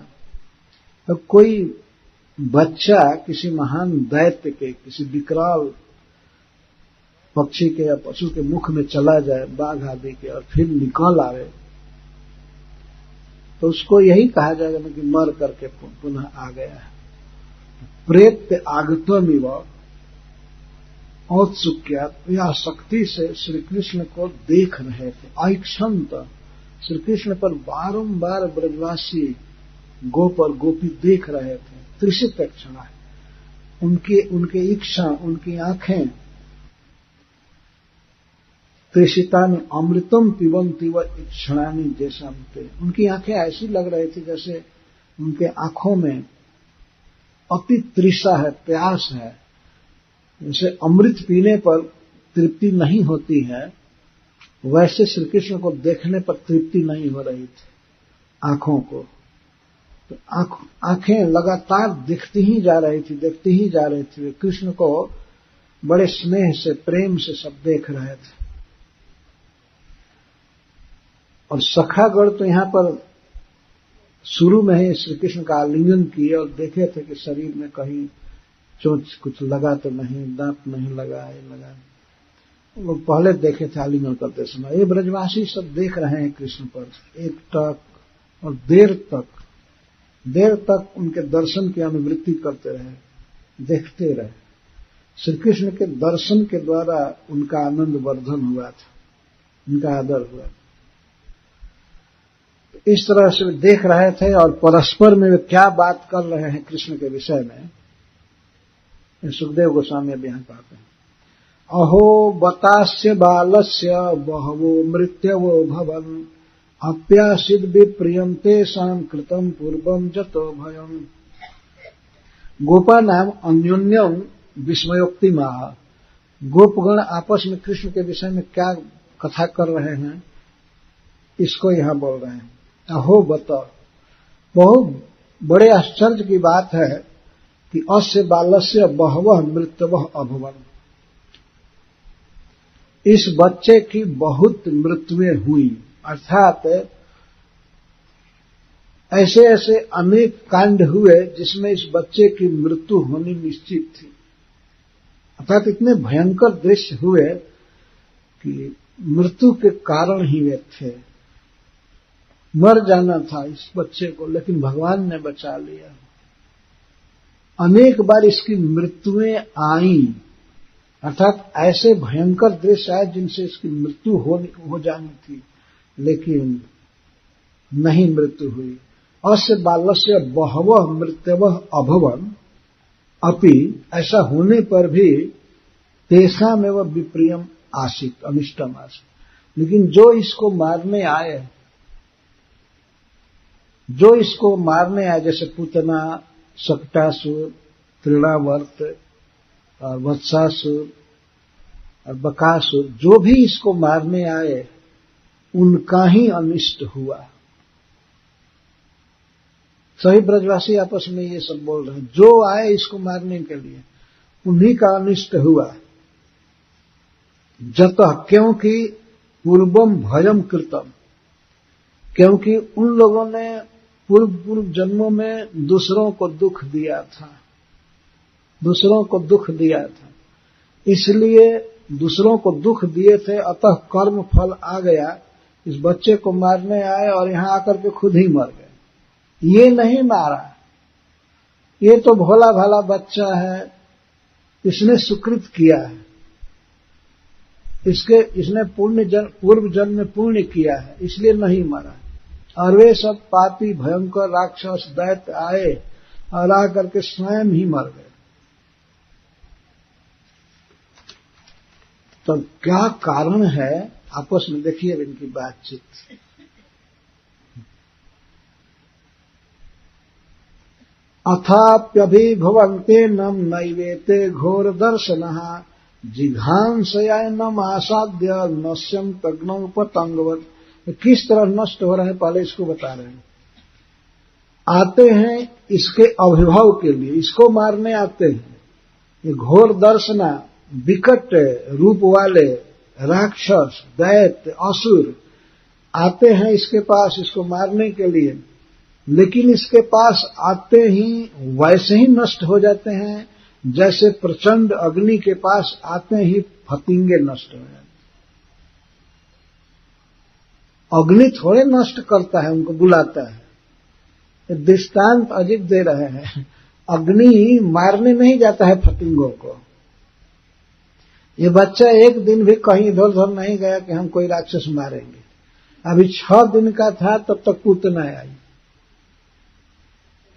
तो कोई बच्चा किसी महान दैत्य के, किसी विकराल पक्षी के या पशु के मुख में चला जाए, बाघ आदि के, और फिर निकल आवे, तो उसको यही कहा जाएगा ना कि मर करके पुनः आ गया है। प्रेत आगतमिव औत्सुक्यात, यह शक्ति से श्री कृष्ण को देख रहे थे। ऐक्षंत, श्री कृष्ण पर बारंबार ब्रजवासी गोप और गोपी देख रहे थे। त्रिषित क्षण है उनके इच्छा, उनकी आंखें त्रिषितानि अमृतम पिबंती व इक्षणानि जैसा थे। उनकी आंखें ऐसी लग रही थी जैसे उनके आंखों में अति तृषा है, प्यास है। जैसे अमृत पीने पर तृप्ति नहीं होती है, वैसे श्री कृष्ण को देखने पर तृप्ति नहीं हो रही थी आंखों को। तो आंखें लगातार दिखती ही जा रही थी। वे कृष्ण को बड़े स्नेह से, प्रेम से सब देख रहे थे। और सखागण तो यहां पर शुरू में ही श्री कृष्ण का आलिंगन किए और देखे थे कि शरीर में कहीं चोंच कुछ लगा तो नहीं, दांत नहीं लगा, ये लगा। लोग पहले देखे थे आलिंगन करते समय। ये ब्रजवासी सब देख रहे हैं कृष्ण पर एक टक, और देर तक उनके दर्शन की अनुवृत्ति करते रहे, देखते रहे। श्री कृष्ण के दर्शन के द्वारा उनका आनंद वर्धन हुआ था, उनका आदर हुआ। इस तरह से वे देख रहे थे और परस्पर में वे क्या बात कर रहे हैं कृष्ण के विषय में, सुखदेव गोस्वामी अब यहां कहते हैं। अहो बतास्य बालस्य बहवो मृत्यवो भवन अप्यासिद विप्रियम तेषां कृतं पूर्वं जतो भयम्। गोपा नाम अन्योन्यम विस्मयोक्तिमाह। गोपगण आपस में कृष्ण के विषय में क्या कथा कर रहे हैं, इसको यहां बोल रहे हैं। अहो बता, बहुत बड़े आश्चर्य की बात है कि अस्य बालस्य बहवः मृत्यवः अभवन। इस बच्चे की बहुत मृत्युएं हुई, अर्थात ऐसे ऐसे अनेक कांड हुए जिसमें इस बच्चे की मृत्यु होनी निश्चित थी। अर्थात इतने भयंकर दृश्य हुए कि मृत्यु के कारण ही वे थे। मर जाना था इस बच्चे को, लेकिन भगवान ने बचा लिया। अनेक बार इसकी मृत्युएं आईं, अर्थात ऐसे भयंकर दृश्य आए जिनसे इसकी मृत्यु हो जानी थी, लेकिन नहीं मृत्यु हुई। अस्य बालस्य बहवः मृत्यवः अभवन् अपि, ऐसा होने पर भी तेषामेव विप्रियम आसीत्, अनिष्टम आसीत्। लेकिन जो इसको मारने आए, जैसे पूतना, शकटासुर, तृणावर्त और वत्सासुर और बकासुर, जो भी इसको मारने आए उनका ही अनिष्ट हुआ। सभी ब्रजवासी आपस में ये सब बोल रहे हैं, जो आए इसको मारने के लिए उन्हीं का अनिष्ट हुआ। जतः, क्योंकि पूर्वम भयम कृतम, क्योंकि उन लोगों ने पूर्व जन्मों में दूसरों को दुख दिया था, इसलिए दूसरों को दुख दिए थे, अतः कर्म फल आ गया। इस बच्चे को मारने आए और यहां आकर के खुद ही मर गए। ये नहीं मारा, ये तो भोला भाला बच्चा है, इसने सुकृत किया है, इसने पूर्व जन्म में पुण्य किया है, इसलिए नहीं मरा। और वे सब पापी भयंकर राक्षस दैत्य आए और आकर के स्वयं ही मर गए। तो क्या कारण है, आपस में देखिए इनकी बातचीत। अथाप्यभिभवन्ते नम नैवेते घोर दर्शनः जिघांसयानम आसाद्य नश्यम तग्नौ पतंगवत्। किस तरह नष्ट हो रहे हैं पहले इसको बता रहे हैं। आते हैं इसके अभिभव के लिए, इसको मारने आते हैं। ये घोर दर्शना, विकट रूप वाले राक्षस, दैत्य, असुर आते हैं इसके पास इसको मारने के लिए, लेकिन इसके पास आते ही वैसे ही नष्ट हो जाते हैं जैसे प्रचंड अग्नि के पास आते ही फतिंगे नष्ट हो जाते हैं। अग्नि थोड़े नष्ट करता है, उनको बुलाता है। दृष्टांत अजीब दे रहे हैं। अग्नि मारने नहीं जाता है फतिंगों को। ये बच्चा एक दिन भी कहीं इधर उधर नहीं गया कि हम कोई राक्षस मारेंगे। अभी 6 दिन का था तब तक पूतना आई।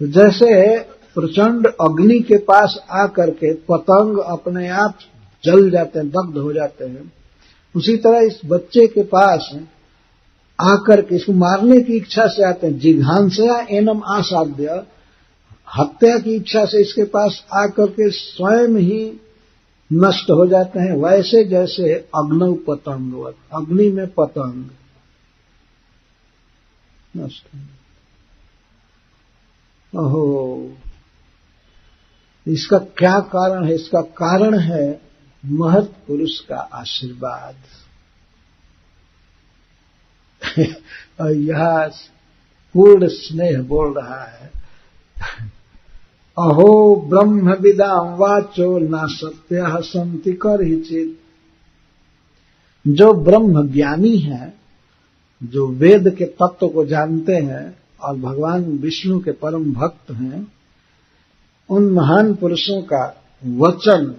तो जैसे प्रचंड अग्नि के पास आकर के पतंग अपने आप जल जाते हैं, दग्ध हो जाते हैं, उसी तरह इस बच्चे के पास आकर के इसको मारने की इच्छा से आते हैं। जिघांसया एनम आसाद्य, हत्या की इच्छा से इसके पास आकर के स्वयं ही नष्ट हो जाते हैं, वैसे जैसे अग्नौ पतंगवत, अग्नि में पतंग नष्ट। ओहो, इसका क्या कारण है? इसका कारण है महत् पुरुष का आशीर्वाद। और यह पूर्ण स्नेह बोल रहा है। अहो ब्रह्म विदाम वाचो न सत्य संति करहिचित। जो ब्रह्म ज्ञानी है, जो वेद के तत्व को जानते हैं और भगवान विष्णु के परम भक्त हैं, उन महान पुरुषों का वचन,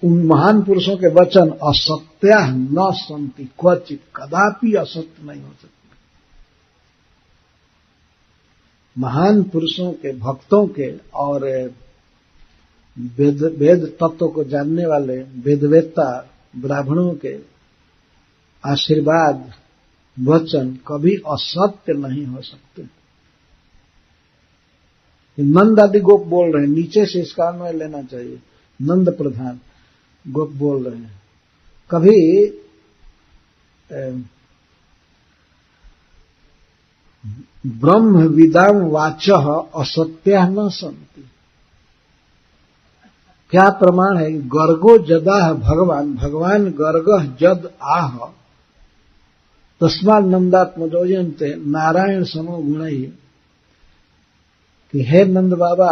उन महान पुरुषों के वचन असत्य न संति, क्वचित, कदापि असत्य नहीं हो सकते। महान पुरुषों के, भक्तों के और वेद तत्व को जानने वाले वेदवेत्ता ब्राह्मणों के आशीर्वाद वचन कभी असत्य नहीं हो सकते। नंद आदि गोप बोल रहे हैं, नीचे से इसका अन्वय लेना चाहिए। नंद प्रधान गोप बोल रहे हैं, कभी ब्रह्म विदाम वाचः असत्या न संति। क्या प्रमाण है? गर्गो जदाह भगवान, भगवान गर्गः जद आह तस्मात् नंदात्मजोयन्ते नारायण समो गुणैः। कि हे नंद बाबा,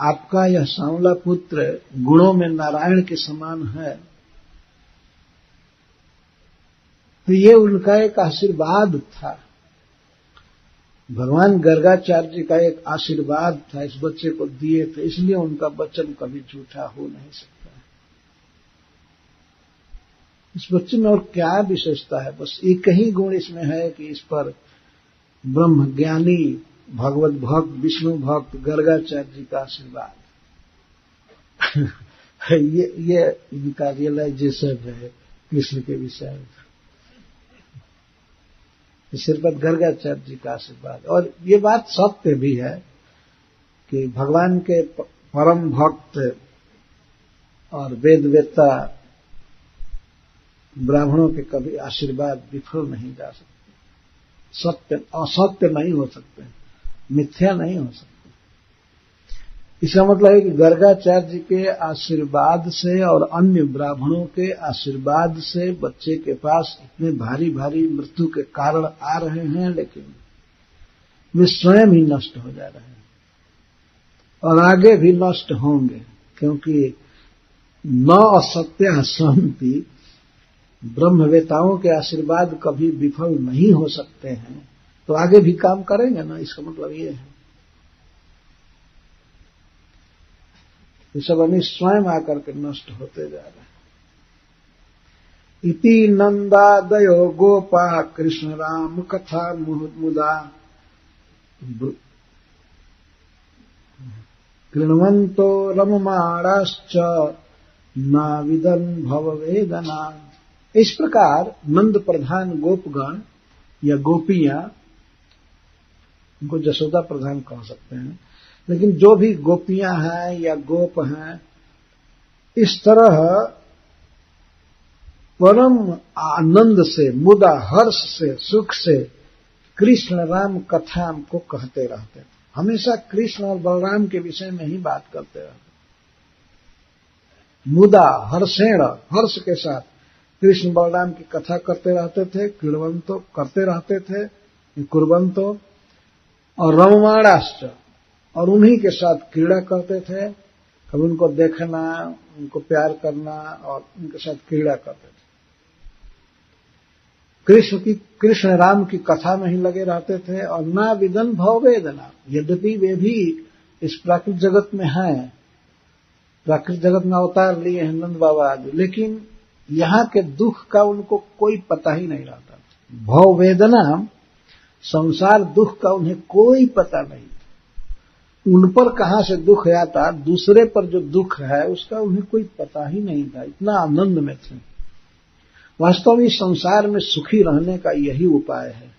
आपका यह सांवला पुत्र गुणों में नारायण के समान है। तो ये उनका एक आशीर्वाद था। भगवान गर्गाचार्य जी का एक आशीर्वाद था, इस बच्चे को दिए थे, इसलिए उनका वचन कभी झूठा हो नहीं सकता। इस बच्चे में और क्या विशेषता है? बस एक ही गुण इसमें है कि इस पर ब्रह्म ज्ञानी भगवत भक्त विष्णु भक्त गर्गाचार्य जी का आशीर्वाद ये इनका रियलाइजेशन है कृष्ण के विषय में। श्रीपद गर्गाचार्य जी का आशीर्वाद। और ये बात सत्य भी है कि भगवान के परम भक्त और वेदवेत्ता ब्राह्मणों के कभी आशीर्वाद विफल नहीं जा सकते। सत्य असत्य नहीं हो सकते, मिथ्या नहीं हो सकते। इसका मतलब है कि गर्गाचार्य जी के आशीर्वाद से और अन्य ब्राह्मणों के आशीर्वाद से बच्चे के पास इतने भारी भारी मृत्यु के कारण आ रहे हैं, लेकिन वे स्वयं ही नष्ट हो जा रहे हैं और आगे भी नष्ट होंगे, क्योंकि न असत्य संति, ब्रह्मवेताओं के आशीर्वाद कभी विफल नहीं हो सकते हैं, तो आगे भी काम करेंगे ना। इसका मतलब ये है ये सब अभी स्वयं आकर के नष्ट होते जा रहे हैं। इति नंदादयो गोपा कृष्ण राम कथा मुदा कृण्वन्तो रममाणाश्च नाविदन् भववेदना। इस प्रकार नंद प्रधान गोपगण या गोपियां, उनको जसोदा प्रधान कह सकते हैं, लेकिन जो भी गोपियां हैं या गोप हैं, इस तरह परम आनंद से, मुदा हर्ष से, सुख से कृष्ण राम कथा को कहते रहते थे। हमेशा कृष्ण और बलराम के विषय में ही बात करते रहते। मुदा हर्षेण, हर्ष के साथ कृष्ण बलराम की कथा करते रहते थे, क्रीडवंतो करते रहते थे, कुर्वंतो, और रममाणाश्च, और उन्हीं के साथ क्रीड़ा करते थे। कभी उनको देखना, उनको प्यार करना और उनके साथ क्रीड़ा करते थे। कृष्ण राम की कथा में ही लगे रहते थे और ना विदन भववेदना। यद्यपि वे भी इस प्राकृतिक जगत में हैं, प्राकृतिक जगत में अवतार लिए हैं नंद बाबा आदि, लेकिन यहाँ के दुख का उनको कोई पता ही नहीं रहता। भववेदना, संसार दुख का उन्हें कोई पता नहीं। उन पर कहां से दुख आता, दूसरे पर जो दुख है उसका उन्हें कोई पता ही नहीं था। इतना आनंद में थे। वास्तव में संसार में सुखी रहने का यही उपाय है।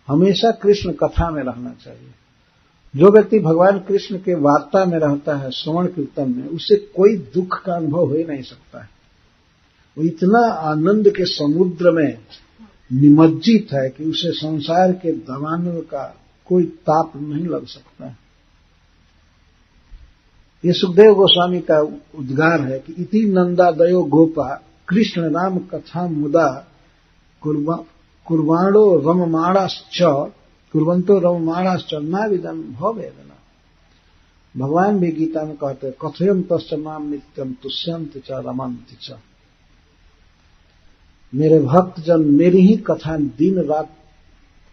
हमेशा कृष्ण कथा में रहना चाहिए। जो व्यक्ति भगवान कृष्ण के वार्ता में रहता है, श्रवण कीर्तन में, उससे कोई दुख का अनुभव हो ही नहीं सकता है। वो इतना आनंद के समुद्र में निमज्जित है कि उसे संसार के दबाव का कोई ताप नहीं लग सकता है। ये सुखदेव गोस्वामी का उद्गार है कि इति नंदादयो गोपा कृष्ण राम कथा मुदा कुर्वाणो रममाणाश्च कुर्वंतो रममाणाश्च नाविदं भववेदना। भगवान भी गीता में कहते हैं कथयं तस्य माम नित्यं तुष्यन्ति च रमन्ति च। मेरे भक्त जन मेरी ही कथा दिन रात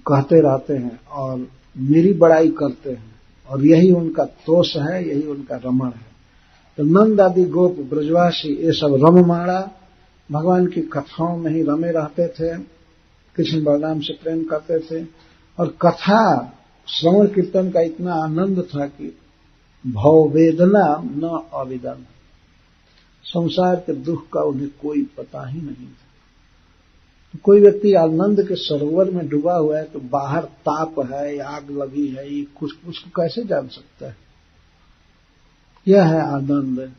कहते रहते हैं और मेरी बड़ाई करते हैं, और यही उनका तोष है, यही उनका रमण है। तो नंद आदि गोप ब्रजवासी ये सब रममाणा, भगवान की कथाओं में ही रमे रहते थे, कृष्ण बलराम से प्रेम करते थे, और कथा श्रवण कीर्तन का इतना आनंद था कि भववेदना न अविदन, संसार के दुख का उन्हें कोई पता ही नहीं था। तो कोई व्यक्ति आनंद के सरोवर में डूबा हुआ है तो बाहर ताप है, आग लगी है, ये कुछ उसको कैसे जान सकता है? यह है आनंद,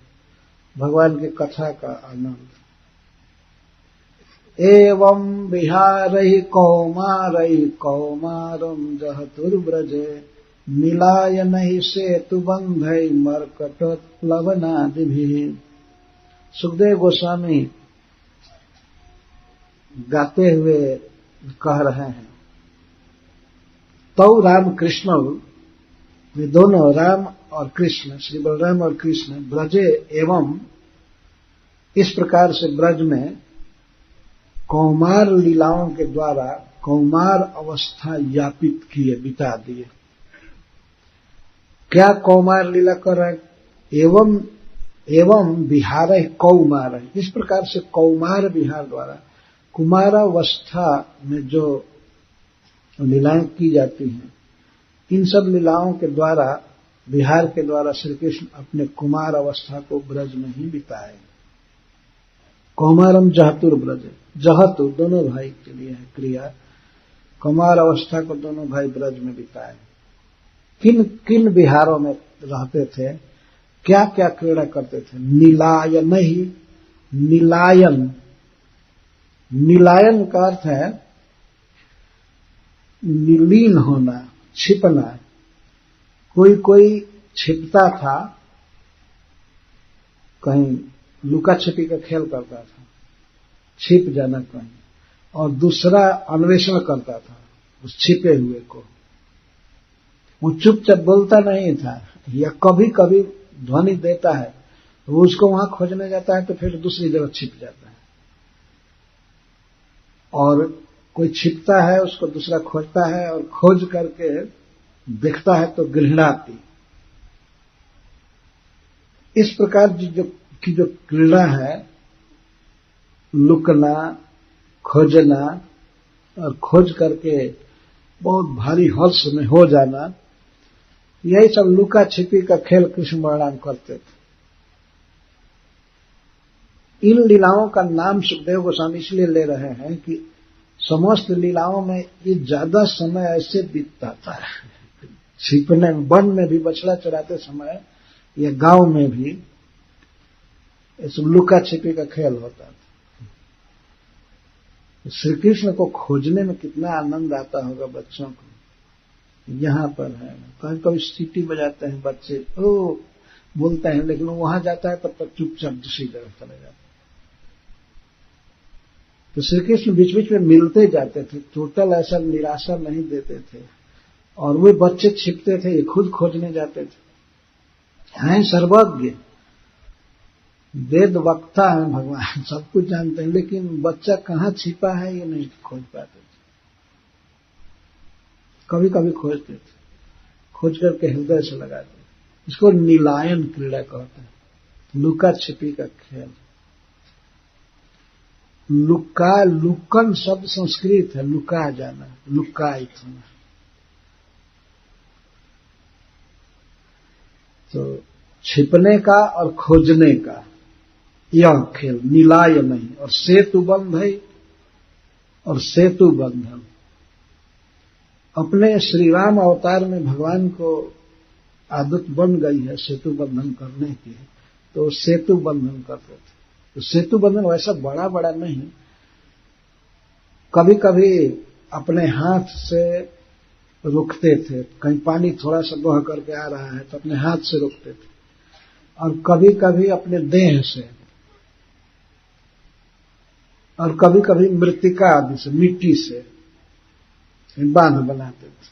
भगवान की कथा का आनंद। एवं विहारहि कौमारहि कौमारं जहतुर्व्रजे मिलायनहि सेतुबन्धै मर्कटोत्प्लवनादिभिः। सुखदेव गोस्वामी गाते हुए कह रहे हैं, तो राम कृष्ण, वे दोनों राम और कृष्ण, श्री बलराम और कृष्ण, ब्रजे एवं इस प्रकार से ब्रज में कौमार लीलाओं के द्वारा कौमार अवस्था यापित किए, बिता दिए। क्या कौमार लीला कर रहे हैं? एवं विहार कौमार, इस प्रकार से कौमार विहार द्वारा कुमारावस्था में जो लीलाएं की जाती हैं, इन सब लीलाओं के द्वारा, विहार के द्वारा श्री कृष्ण अपने कुमार अवस्था को ब्रज में ही बिताए। कौमारम जहतुर ब्रज, जहतु दोनों भाई के लिए है क्रिया, कुमार अवस्था को दोनों भाई ब्रज में बिताए। किन किन विहारों में रहते थे, क्या क्या क्रीड़ा करते थे? नीलायन ही, नीलायन, नीलायन का अर्थ है निलीन होना, छिपना। कोई कोई छिपता था, कहीं लुका छिपी का खेल करता था, छिप जाना कहीं, और दूसरा अन्वेषण करता था उस छिपे हुए को। वो चुपचाप बोलता नहीं था, या कभी कभी ध्वनि देता है तो वो उसको वहां खोजने जाता है, तो फिर दूसरी जगह छिप जाता है। और कोई छिपता है, उसको दूसरा खोजता है, और खोज करके देखता है तो गृहणाती। इस प्रकार की जो क्रीड़ा है, लुकना, खोजना और खोज करके बहुत भारी हर्ष में हो जाना, यही सब लुका छिपी का खेल कृष्ण बलराम करते थे। इन लीलाओं का नाम सुखदेव गोस्वामी इसलिए ले रहे हैं कि समस्त लीलाओं में ये ज्यादा समय ऐसे बीतता था, छिपने, वन में भी बछड़ा चराते समय या गांव में भी लुका छिपी का खेल होता था। श्री कृष्ण को खोजने में कितना आनंद आता होगा बच्चों को। यहां पर है, कभी कभी सीटी बजाते हैं बच्चे, ओ बोलते हैं, लेकिन वहां जाता है तब तक चुपचाप दूसरी जगह चले जाते हैं। तो श्री कृष्ण बीच बीच में मिलते जाते थे, टोटल ऐसा निराशा नहीं देते थे। और वे बच्चे छिपते थे, ये खुद खोजने जाते थे। हैं सर्वज्ञ, वेद वक्ता है भगवान, सब कुछ जानते हैं, लेकिन बच्चा कहाँ छिपा है ये नहीं खोज पाते थे। कभी कभी खोजते थे, खोज करके हृदय से लगाते। इसको नीलायन क्रीड़ा कहते हैं, लुका छिपी का खेल। लुका, लुकन शब्द संस्कृत है, लुका जाना, लुकायित होना। तो छिपने का और खोजने का यह खेल नीलायन ही। और सेतु बंध है, और सेतु बंधन, अपने श्री राम अवतार में भगवान को आदत बन गई है सेतु बंधन करने की, तो सेतु बंधन करते थे। तो सेतु बंधन वैसा बड़ा बड़ा नहीं, कभी कभी अपने हाथ से रोकते थे, कहीं पानी थोड़ा सा बह करके आ रहा है तो अपने हाथ से रोकते थे, और कभी कभी अपने देह से, और कभी कभी मृत्तिका आदि से, मिट्टी से बांध बनाते थे।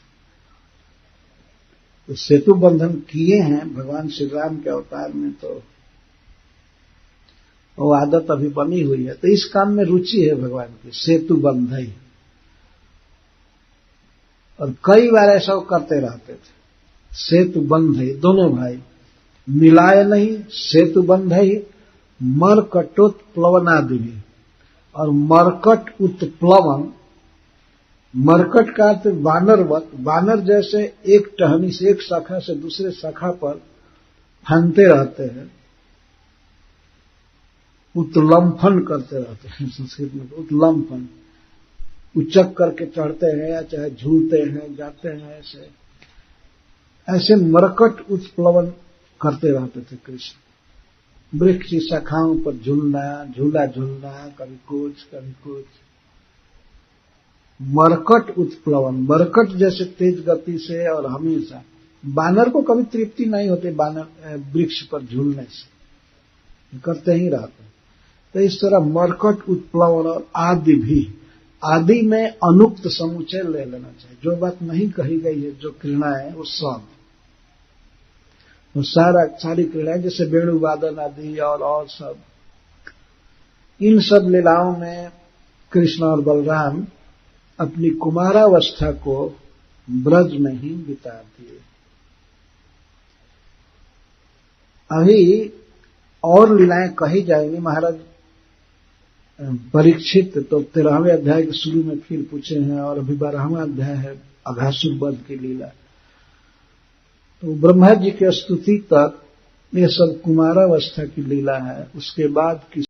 तो सेतु बंधन किए हैं भगवान श्री राम के अवतार में, तो वो आदत अभी बनी हुई है। तो इस काम में रुचि है भगवान की, सेतु बंधई। और कई बार ऐसा करते रहते थे, सेतु बंधई, दोनों भाई मिलाए नहीं, सेतु बंधई, मरकटोत्प्लवनादि भी। और मरकट उत्प्लवन, मरकट का अर्थ वानरवत, वानर जैसे एक टहनी से, एक शाखा से दूसरे शाखा पर फांदते रहते हैं, उत्लंफन करते रहते हैं, संस्कृत में उत्लंफन, उचक करके चढ़ते हैं या चाहे झूलते हैं, जाते हैं, ऐसे मरकट उत्प्लवन करते रहते थे कृष्ण। वृक्ष की शाखाओं पर झूलना, झूला झूलना, कभी कुछ कभी कुछ, मरकट उत्प्लवन, मरकट जैसे तेज गति से। और हमेशा बानर को कभी तृप्ति नहीं होती बानर वृक्ष पर झूलने से, करते ही रहते। तो इस तरह मरकट उत्प्लवन। और आदि भी, आदि में अनुक्त समुच्चय ले लेना चाहिए, जो बात नहीं कही गई है, जो क्रीड़ा है वो सब, वो सारी क्रीड़ाएं, जैसे वेणुवादन आदि और सब, इन सब लीलाओं में कृष्ण और बलराम अपनी कुमारावस्था को ब्रज में ही बिता दिए। अभी और लीलाएं कही जाएंगी। महाराज परीक्षित तो 13वें अध्याय के शुरू में फिर पूछे हैं, और अभी 12वां अध्याय है अघासुर वध की लीला। तो ब्रह्मा जी की स्तुति तक ये सब कुमारावस्था की लीला है। उसके बाद की